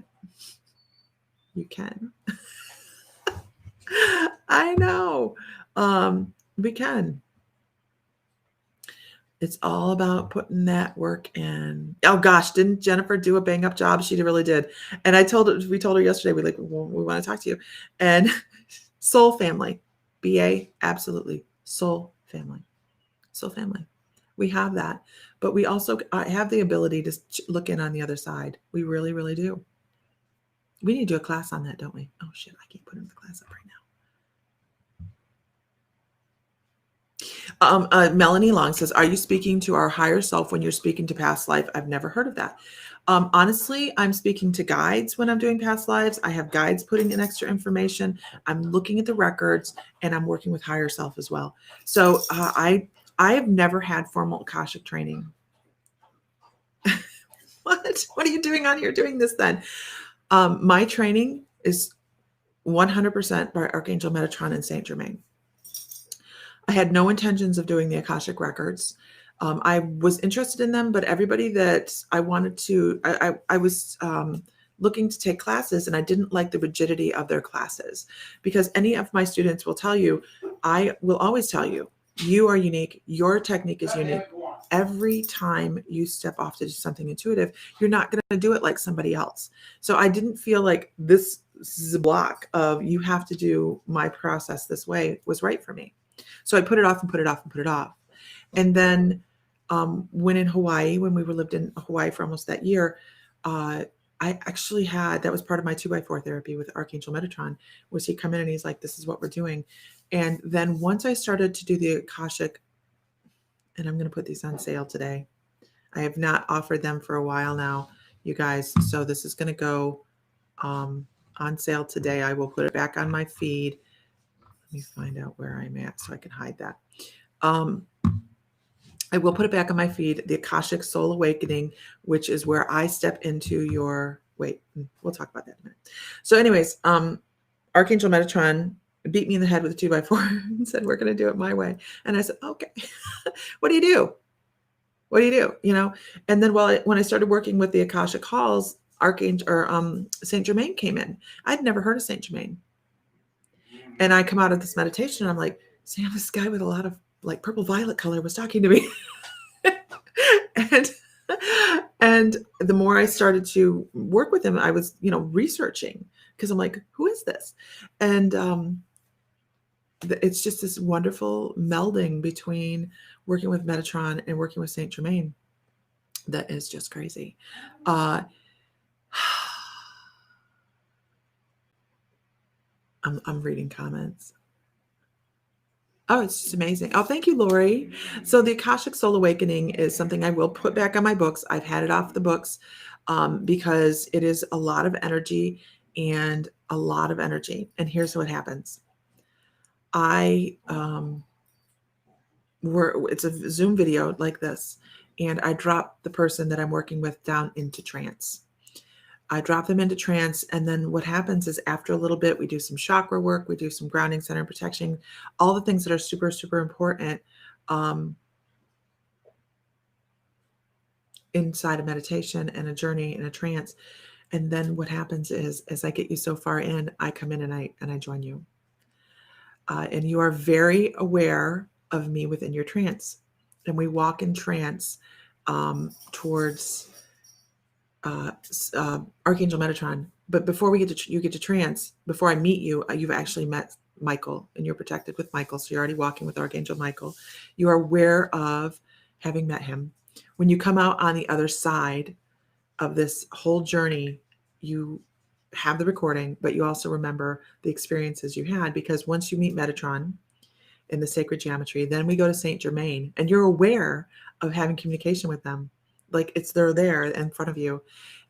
You can. I know. We can. It's all about putting that work in. Oh gosh, didn't Jennifer do a bang up job? She really did. And we told her yesterday, we want to talk to you. And soul family, BA, absolutely. Soul family. Soul family. We have that. But we also have the ability to look in on the other side. We really, really do. We need to do a class on that, don't we? Oh shit, I can't put in the class up right now. Melanie Long says, are you speaking to our higher self when you're speaking to past life? I've never heard of that. Honestly, I'm speaking to guides when I'm doing past lives. I have guides putting in extra information. I'm looking at the records, and I'm working with higher self as well. So I have never had formal Akashic training. What are you doing on here doing this then? My training is 100% by Archangel Metatron and Saint Germain. I had no intentions of doing the Akashic records. I was interested in them, but everybody that I wanted to, I was looking to take classes, and I didn't like the rigidity of their classes, because any of my students will tell you, I will always tell you, you are unique. Your technique is unique. Every time you step off to do something intuitive, you're not going to do it like somebody else. So I didn't feel like this block of you have to do my process this way was right for me. So I put it off and put it off and put it off. And then when in Hawaii, when we lived in Hawaii for almost that year, I actually had, that was part of my 2x4 therapy with Archangel Metatron, was he come in and he's like, this is what we're doing. And then once I started to do the Akashic, and I'm going to put these on sale today. I have not offered them for a while now, you guys. So this is going to go on sale today. I will put it back on my feed. Let me find out where I'm at so I can hide that. I will put it back on my feed, the Akashic Soul Awakening, which is where I step into your, wait, we'll talk about that in a minute. So anyways, Archangel Metatron beat me in the head with a 2x4 and said, we're going to do it my way. And I said, okay, what do you do? What do you do? You know? And then when I started working with the Akashic Halls, Archangel or Saint Germain came in. I'd never heard of Saint Germain. And I come out of this meditation, and I'm like, Sam, this guy with a lot of like purple violet color was talking to me. and the more I started to work with him, I was, researching, because I'm like, who is this? And it's just this wonderful melding between working with Metatron and working with Saint Germain that is just crazy. I'm reading comments. Oh, it's just amazing. Oh, thank you, Lori. So the Akashic Soul Awakening is something I will put back on my books. I've had it off the books because it is a lot of energy and a lot of energy. And here's what happens. It's a Zoom video like this, and I drop the person that I'm working with down into trance. I drop them into trance, and then what happens is after a little bit, we do some chakra work, we do some grounding, center protection, all the things that are super, super important inside a meditation and a journey and a trance. And then what happens is, as I get you so far in, I come in and I join you. And you are very aware of me within your trance. And we walk in trance towards Archangel Metatron. But before you get to trance, before I meet you, you've actually met Michael, and you're protected with Michael. So you're already walking with Archangel Michael. You are aware of having met him. When you come out on the other side of this whole journey, you have the recording, but you also remember the experiences you had, because once you meet Metatron in the sacred geometry, then we go to Saint Germain, and you're aware of having communication with them. Like they're there in front of you.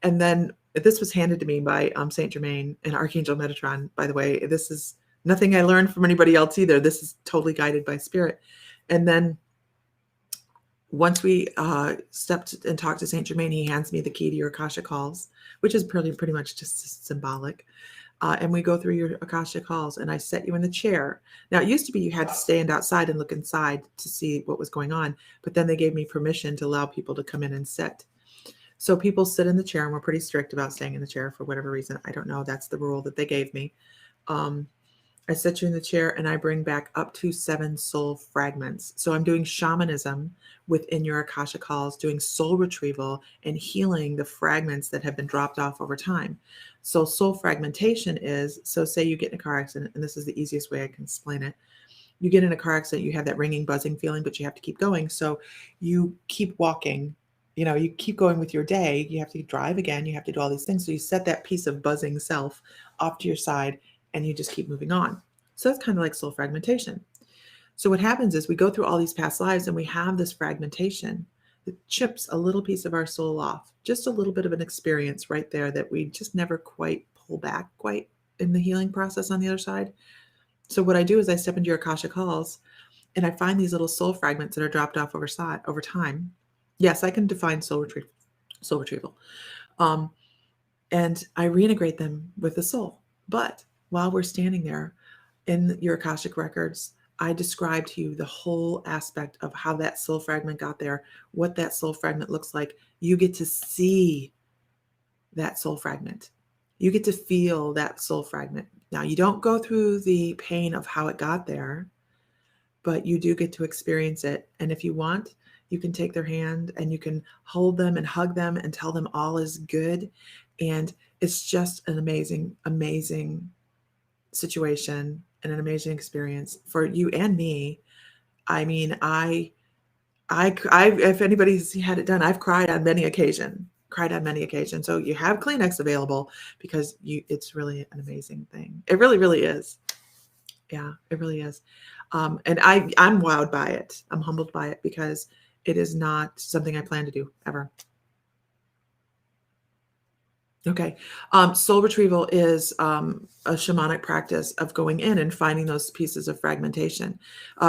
And then this was handed to me by Saint Germain and Archangel Metatron. By the way, this is nothing I learned from anybody else either. This is totally guided by spirit. And then once we stepped and talked to Saint Germain, he hands me the key to your Akashic Halls, which is pretty much just symbolic. And we go through your Akashic Halls, and I set you in the chair. Now, it used to be you had to stand outside and look inside to see what was going on, but then they gave me permission to allow people to come in and sit. So people sit in the chair, and we're pretty strict about staying in the chair for whatever reason. I don't know. That's the rule that they gave me. I set you in the chair, and I bring back up to 7 soul fragments. So I'm doing shamanism within your Akashic Halls, doing soul retrieval and healing the fragments that have been dropped off over time. So soul fragmentation is, so say you get in a car accident, and this is the easiest way I can explain it. You get in a car accident, you have that ringing, buzzing feeling, but you have to keep going. So you keep walking, you keep going with your day. You have to drive again. You have to do all these things. So you set that piece of buzzing self off to your side, and you just keep moving on. So that's kind of like soul fragmentation. So what happens is we go through all these past lives, and we have this fragmentation It chips a little piece of our soul off, just a little bit of an experience right there that we just never quite pull back quite in the healing process on the other side. So what I do is I step into your Akashic halls and I find these little soul fragments that are dropped off over time. Yes, I can define soul retrieval. Um, and I reintegrate them with the soul. But while we're standing there in your Akashic records, I describe to you the whole aspect of how that soul fragment got there, what that soul fragment looks like. You get to see that soul fragment. You get to feel that soul fragment. Now, you don't go through the pain of how it got there, but you do get to experience it. And if you want, you can take their hand and you can hold them and hug them and tell them all is good. And it's just an amazing, amazing situation and an amazing experience for you and me. I mean, if anybody's had it done, I've cried on many occasions. So you have Kleenex available because it's really an amazing thing. It really, really is. Yeah, it really is. And I'm wowed by it. I'm humbled by it because it is not something I plan to do ever. Okay. Soul retrieval is a shamanic practice of going in and finding those pieces of fragmentation.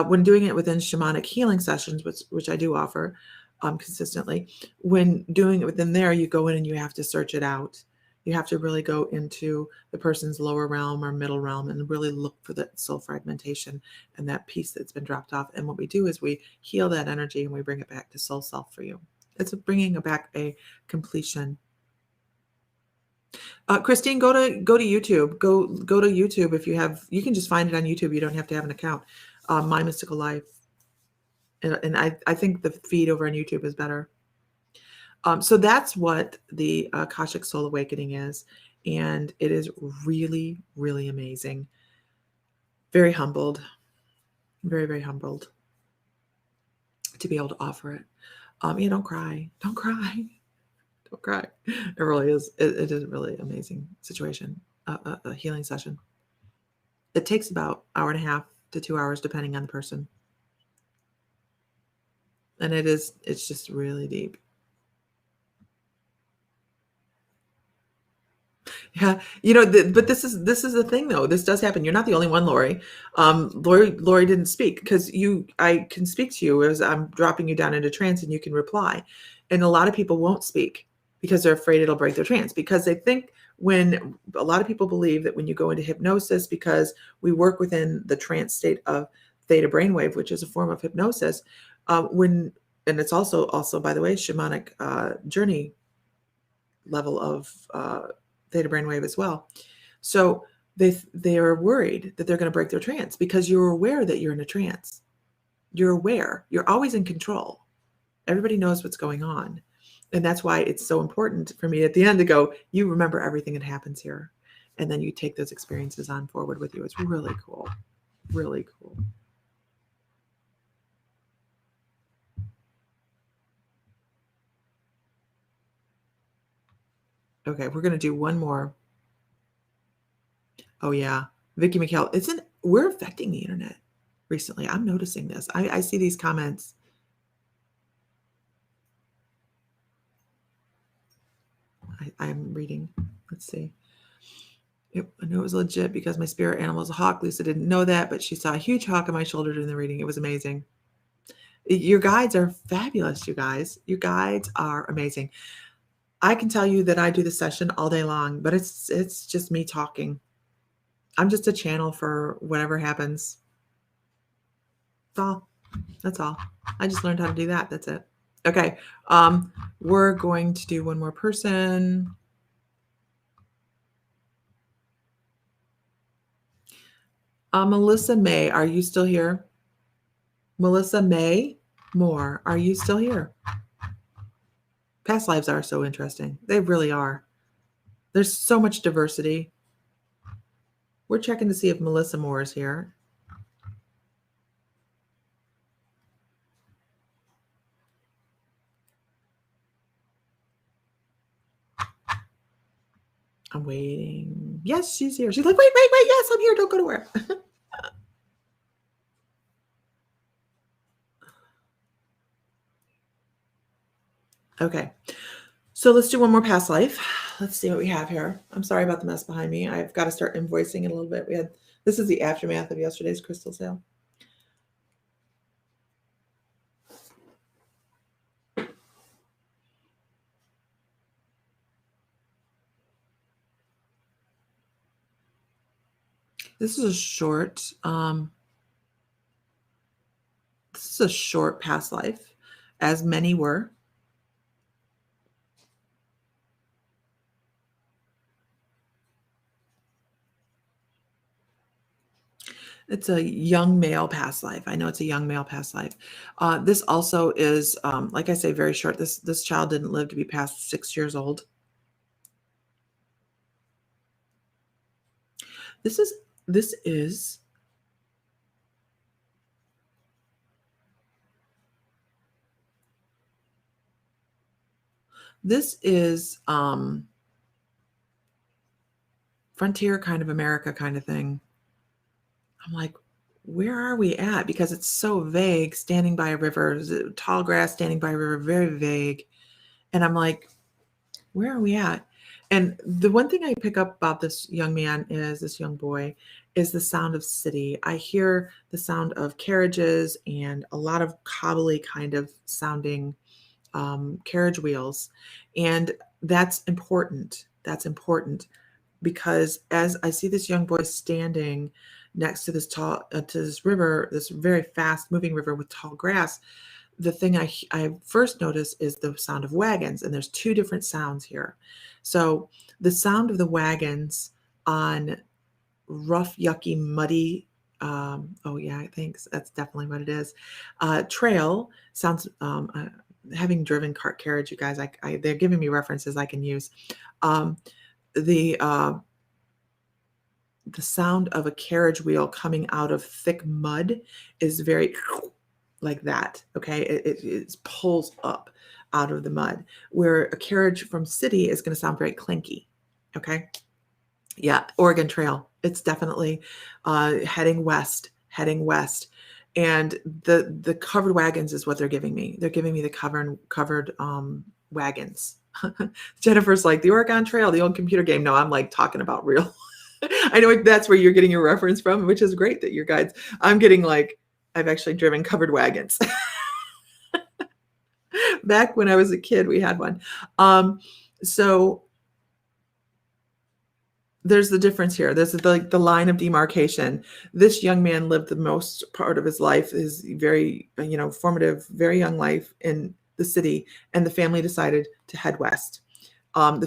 When doing it within shamanic healing sessions, which I do offer consistently, when doing it within there, you go in and you have to search it out. You have to really go into the person's lower realm or middle realm and really look for that soul fragmentation and that piece that's been dropped off. And what we do is we heal that energy and we bring it back to soul self for you. It's bringing back a completion. Christine, go to YouTube. Go to YouTube if you can just find it on YouTube. You don't have to have an account. My Mystical Life, and I think the feed over on YouTube is better. So that's what the Akashic Soul Awakening is, and it is really, really amazing. Very humbled, very, very humbled to be able to offer it. Don't cry, don't cry. Don't cry. It really is. It is a really amazing situation, a healing session. It takes about 1.5 to 2 hours, depending on the person. And it's just really deep. Yeah. But this is the thing though. This does happen. You're not the only one, Lori. Lori didn't speak because I can speak to you as I'm dropping you down into trance and you can reply. And a lot of people won't speak because they're afraid it'll break their trance, because they think when a lot of people believe that when you go into hypnosis, because we work within the trance state of theta brainwave, which is a form of hypnosis, and it's also by the way, shamanic journey level of theta brainwave as well. So they are worried that they're going to break their trance because you're aware that you're in a trance. You're aware. You're always in control. Everybody knows what's going on. And that's why it's so important for me at the end to go, you remember everything that happens here. And then you take those experiences on forward with you. It's really cool. Really cool. Okay, we're going to do one more. Oh, yeah. Vicky McHale, we're affecting the internet recently. I'm noticing this. I see these comments. I'm reading. Let's see. I knew it was legit because my spirit animal is a hawk. Lisa didn't know that, but she saw a huge hawk on my shoulder during the reading. It was amazing. Your guides are fabulous, you guys. Your guides are amazing. I can tell you that I do the session all day long, but it's just me talking. I'm just a channel for whatever happens. That's all. I just learned how to do that. That's it. Okay. We're going to do one more person. Melissa May, are you still here? Melissa May Moore, are you still here? Past lives are so interesting. They really are. There's so much diversity. We're checking to see if Melissa Moore is here. I'm waiting. Yes, she's here. She's like, wait. Yes, I'm here. Don't go nowhere. Okay. So let's do one more past life. Let's see what we have here. I'm sorry about the mess behind me. I've got to start invoicing it a little bit. This is the aftermath of yesterday's crystal sale. This is a short past life, as many were. It's a young male past life. I know it's a young male past life. This also is, like I say, very short. This child didn't live to be past 6 years old. This is this is this is frontier kind of America kind of thing. I'm like, where are we at? Because it's so vague. Standing by a river, tall grass, standing by a river, very vague. And I'm like, where are we at? And the one thing I pick up about this young man is this young boy is the sound of city. I hear the sound of carriages and a lot of cobbly kind of sounding carriage wheels. And that's important. That's important because as I see this young boy standing next to this to this river, this very fast moving river with tall grass, the thing I first notice is the sound of wagons, and there's two different sounds here. So the sound of the wagons on rough, yucky, muddy, oh yeah, I think that's definitely what it is. Trail sounds, having driven cart carriage, you guys, they're giving me references I can use. Um, the the sound of a carriage wheel coming out of thick mud is very like that. Okay, it pulls up out of the mud, where a carriage from city is going to sound very clinky. Okay, yeah, Oregon Trail. It's definitely heading west, and the covered wagons is what they're giving me. They're giving me the covered wagons. Jennifer's like the Oregon Trail, the old computer game. No, I'm like talking about real. I know that's where you're getting your reference from, which is great that your guides. I'm getting like I've actually driven covered wagons. Back when I was a kid, we had one. So there's the difference here. There's the line of demarcation. This young man lived the most part of his life, his very formative, very young life in the city, and the family decided to head west. And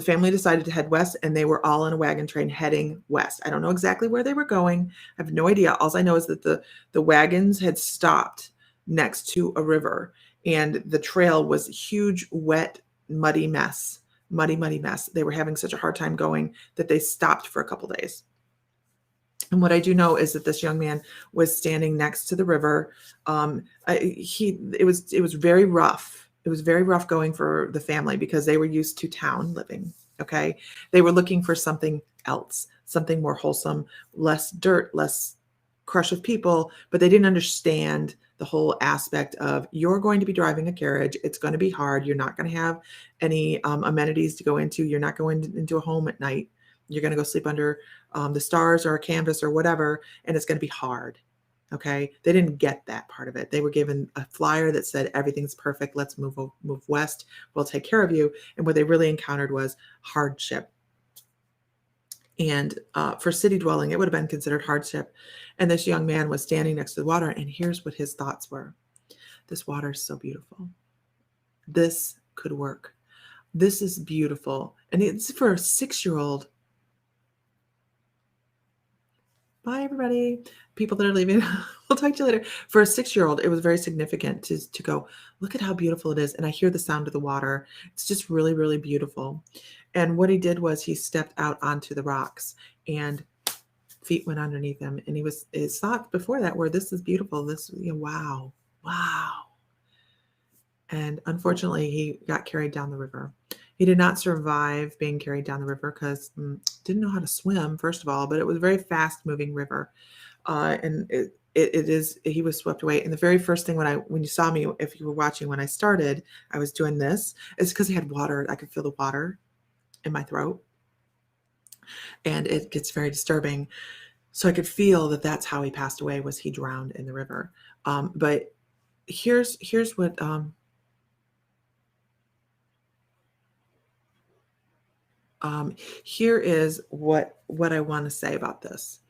they were all in a wagon train heading west. I don't know exactly where they were going. I have no idea. All I know is that the wagons had stopped next to a river, and the trail was a huge, wet, muddy mess. Muddy mess. They were having such a hard time going that they stopped for a couple days. And what I do know is that this young man was standing next to the river. It was very rough. It was very rough going for the family because they were used to town living. Okay. They were looking for something else, something more wholesome, less dirt, less crush of people, but they didn't understand the whole aspect of you're going to be driving a carriage. It's going to be hard. You're not going to have any amenities to go into. You're not going into a home at night. You're going to go sleep under the stars or a canvas or whatever, and it's going to be hard. Okay. They didn't get that part of it. They were given a flyer that said, everything's perfect. Let's move west. We'll take care of you. And what they really encountered was hardship. And for city dwelling, it would have been considered hardship. And this young man was standing next to the water. And here's what his thoughts were. This water is so beautiful. This could work. This is beautiful. And it's for a 6-year-old. Bye, everybody. People that are leaving. We'll talk to you later. For a 6-year-old, it was very significant to go, look at how beautiful it is. And I hear the sound of the water. It's just really, really beautiful. And what he did was he stepped out onto the rocks and feet went underneath him. And his thoughts before that were, this is beautiful. This, wow. And unfortunately, he got carried down the river. He did not survive being carried down the river because didn't know how to swim, first of all, but it was a very fast moving river. And he was swept away. And the very first thing when you saw me, if you were watching when I started, I was doing this. It's because he had water. I could feel the water in my throat, and it gets very disturbing. So I could feel that that's how he passed away, was he drowned in the river. But here's what here is what I want to say about this.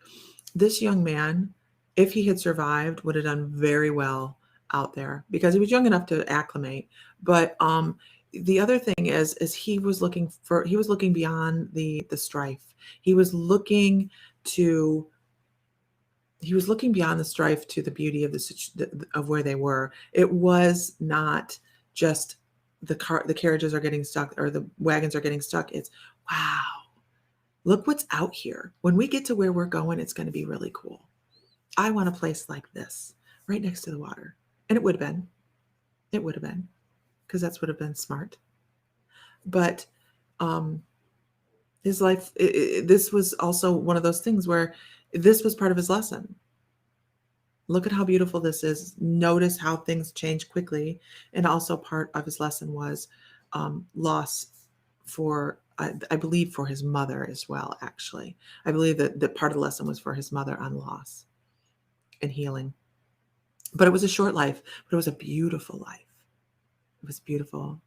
This young man, if he had survived, would have done very well out there because he was young enough to acclimate. But the other thing is he was looking beyond the strife. He was looking beyond the strife to the beauty of of where they were. It was not just the carriages are getting stuck or the wagons are getting stuck. It's, wow, look what's out here. When we get to where we're going, it's going to be really cool. I want a place like this right next to the water. And it would have been, because that's would have been smart. But his life, this was also one of those things where this was part of his lesson. Look at how beautiful this is. Notice how things change quickly. And also part of his lesson was loss for, I believe, for his mother as well, actually. I believe that part of the lesson was for his mother on loss and healing. But it was a short life, but it was a beautiful life. It was beautiful.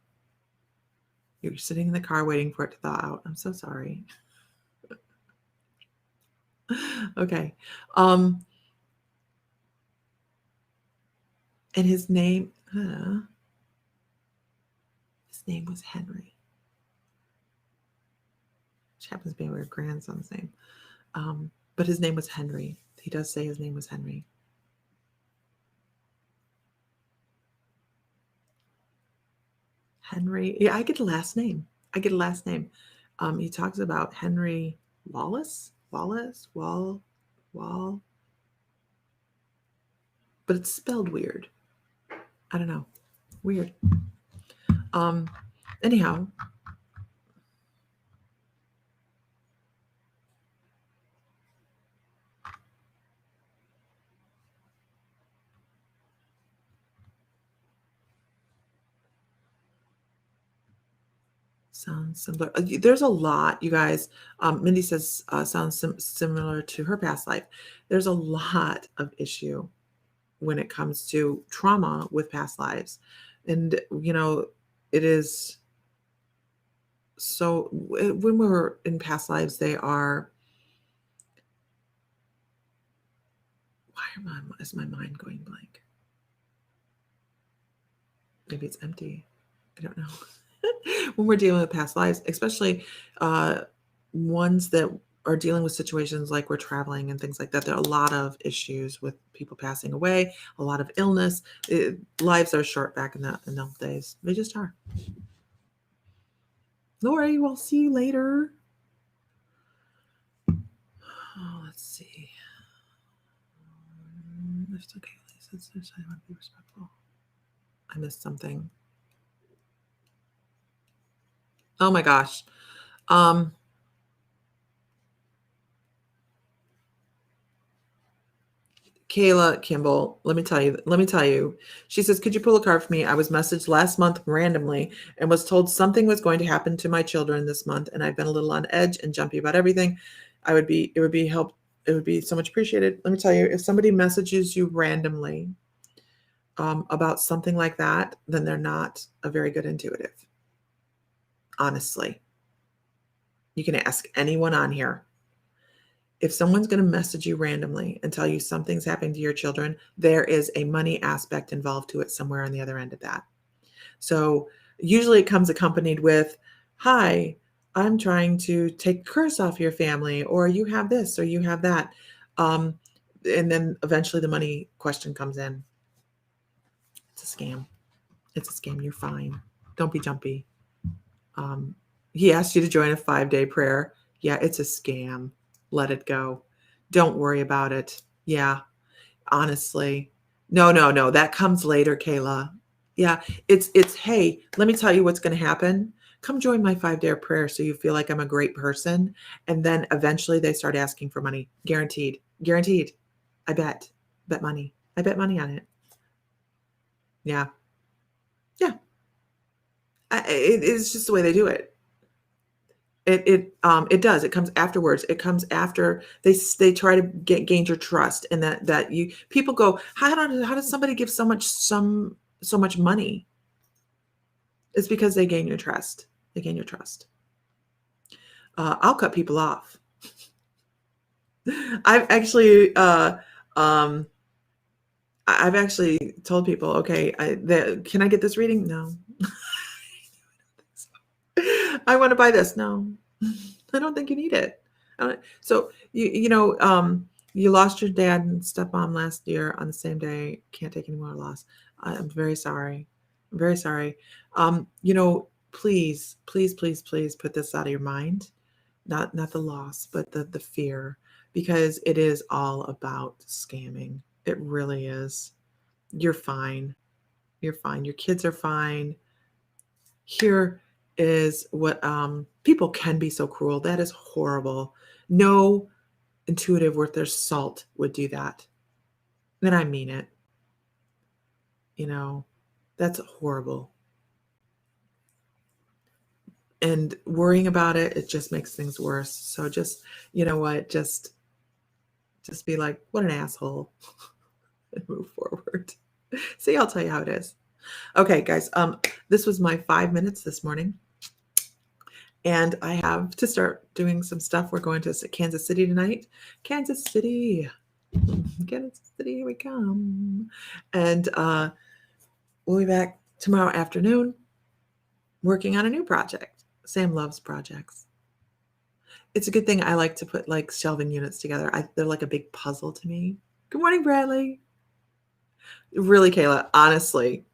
You're sitting in the car waiting for it to thaw out. I'm so sorry. Okay. And his name was Henry, which happens to be our grandson's name. But his name was Henry. He does say his name was Henry. Henry. Yeah, I get a last name. He talks about Henry Wallace, Wall. But it's spelled weird. I don't know. Weird. Anyhow. Sounds similar. There's a lot, you guys. Mindy says sounds similar to her past life. There's a lot of issue when it comes to trauma with past lives. And, it is so when we're in past lives, they are, is my mind going blank? Maybe it's empty. I don't know. When we're dealing with past lives, especially ones that are dealing with situations like we're traveling and things like that, there are a lot of issues with people passing away, a lot of illness. Lives are short back in those days. They just are. Lori, we'll see you later. Oh, let's see. It's okay. I want to be respectful. I missed something. Oh my gosh. Kayla Kimball, let me tell you. She says, could you pull a card for me? I was messaged last month randomly and was told something was going to happen to my children this month. And I've been a little on edge and jumpy about everything. It would be so much appreciated. Let me tell you, if somebody messages you randomly about something like that, then they're not a very good intuitive. Honestly, you can ask anyone on here. If someone's going to message you randomly and tell you something's happening to your children, there is a money aspect involved to it somewhere on the other end of that. So usually it comes accompanied with, hi, I'm trying to take curse off your family, or you have this, or you have that. And then eventually the money question comes in. It's a scam. You're fine. Don't be jumpy. He asked you to join a 5-day prayer. Yeah, it's a scam. Let it go. Don't worry about it. Yeah, honestly. No. That comes later, Kayla. Yeah, it's, hey, let me tell you what's going to happen. Come join my 5-day prayer so you feel like I'm a great person. And then eventually they start asking for money. Guaranteed. I bet. Bet money. I bet money on it. Yeah. Yeah. It's just the way they do it. It does. It comes afterwards. It comes after they try to gain your trust, and that you people go, how does somebody give so much money? It's because they gain your trust. They gain your trust. I'll cut people off. I've actually um I've actually told people, okay, can I get this reading? No. I want to buy this. No, I don't think you need it. So you lost your dad and stepmom last year on the same day. Can't take any more loss. I'm very sorry. I'm very sorry. Please, please, please, please put this out of your mind. Not the loss, but the fear, because it is all about scamming. It really is. You're fine. You're fine. Your kids are fine. Here is what people can be so cruel. That is horrible. No intuitive worth their salt would do that. And I mean it. That's horrible. And worrying about it just makes things worse. So just, you know what, just be like, what an asshole, and move forward. See, I'll tell you how it is. Okay, guys, this was my 5 minutes this morning. And I have to start doing some stuff. We're going to Kansas City tonight. Kansas City, here we come. And we'll be back tomorrow afternoon working on a new project. Sam loves projects. It's a good thing I like to put like shelving units together. They're like a big puzzle to me. Good morning, Bradley. Really, Kayla, honestly.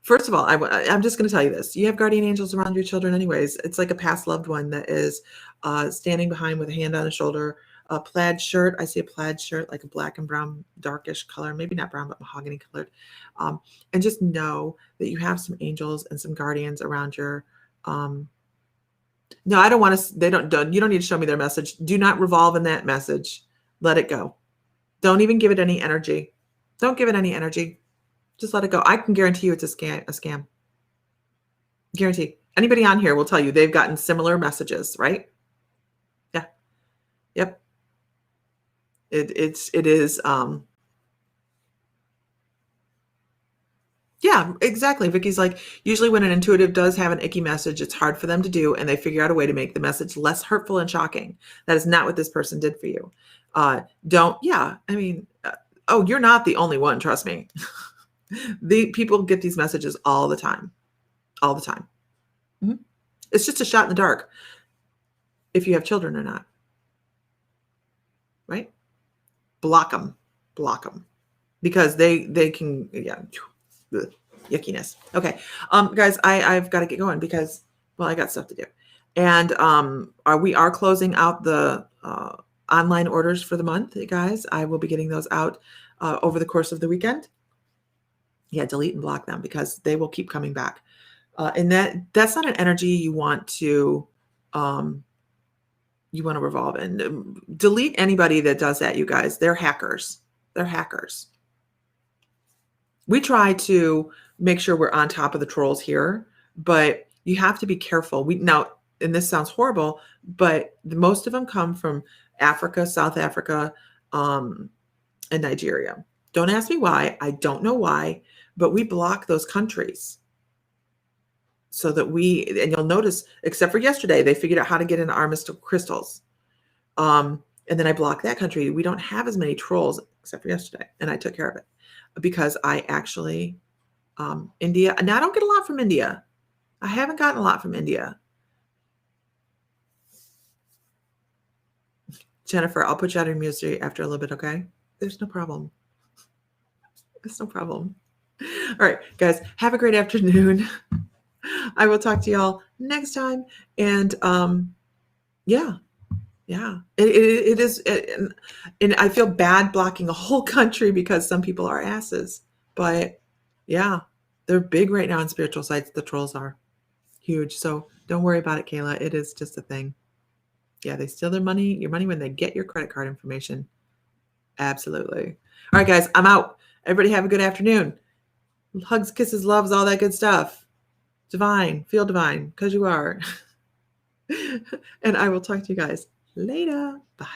First of all, I'm just going to tell you this. You have guardian angels around your children anyways. It's like a past loved one that is standing behind with a hand on a shoulder, a plaid shirt. I see a plaid shirt, like a black and brown, darkish color, maybe not brown, but mahogany colored. And just know that you have some angels and some guardians around your no, I don't want to. You don't need to show me their message. Do not revolve in that message. Let it go. Don't even give it any energy. Don't give it any energy. Just let it go. I can guarantee you it's a scam. Guarantee. Anybody on here will tell you they've gotten similar messages, right? Yeah. Yep. It is. Yeah, exactly. Vicky's like, usually when an intuitive does have an icky message, it's hard for them to do, and they figure out a way to make the message less hurtful and shocking. That is not what this person did for you. You're not the only one, trust me. The people get these messages all the time. All the time. Mm-hmm. It's just a shot in the dark if you have children or not. Right? Block them. Because they can, yuckiness. Okay. Guys, I've got to get going because, well, I got stuff to do. And we are closing out the online orders for the month, guys. I will be getting those out over the course of the weekend. Yeah, delete and block them because they will keep coming back. And that's not an energy you want to revolve in. Delete anybody that does that, you guys. They're hackers. We try to make sure we're on top of the trolls here, but you have to be careful. And this sounds horrible, but most of them come from Africa, South Africa, and Nigeria. Don't ask me why. I don't know why, but we block those countries so that and you'll notice, except for yesterday, they figured out how to get into our mystical crystals. And then I blocked that country. We don't have as many trolls, except for yesterday, and I took care of it because I actually, India, and I don't get a lot from India. I haven't gotten a lot from India. Jennifer, I'll put you out of music after a little bit, okay? There's no problem. All right, guys, have a great afternoon. I will talk to y'all next time. And yeah, it is. And I feel bad blocking a whole country because some people are asses. But yeah, they're big right now on spiritual sites. The trolls are huge. So don't worry about it, Kayla. It is just a thing. Yeah, they steal your money when they get your credit card information. Absolutely. All right, guys, I'm out. Everybody have a good afternoon. Hugs, kisses, loves, all that good stuff. Divine, feel divine, because you are. And I will talk to you guys later. Bye.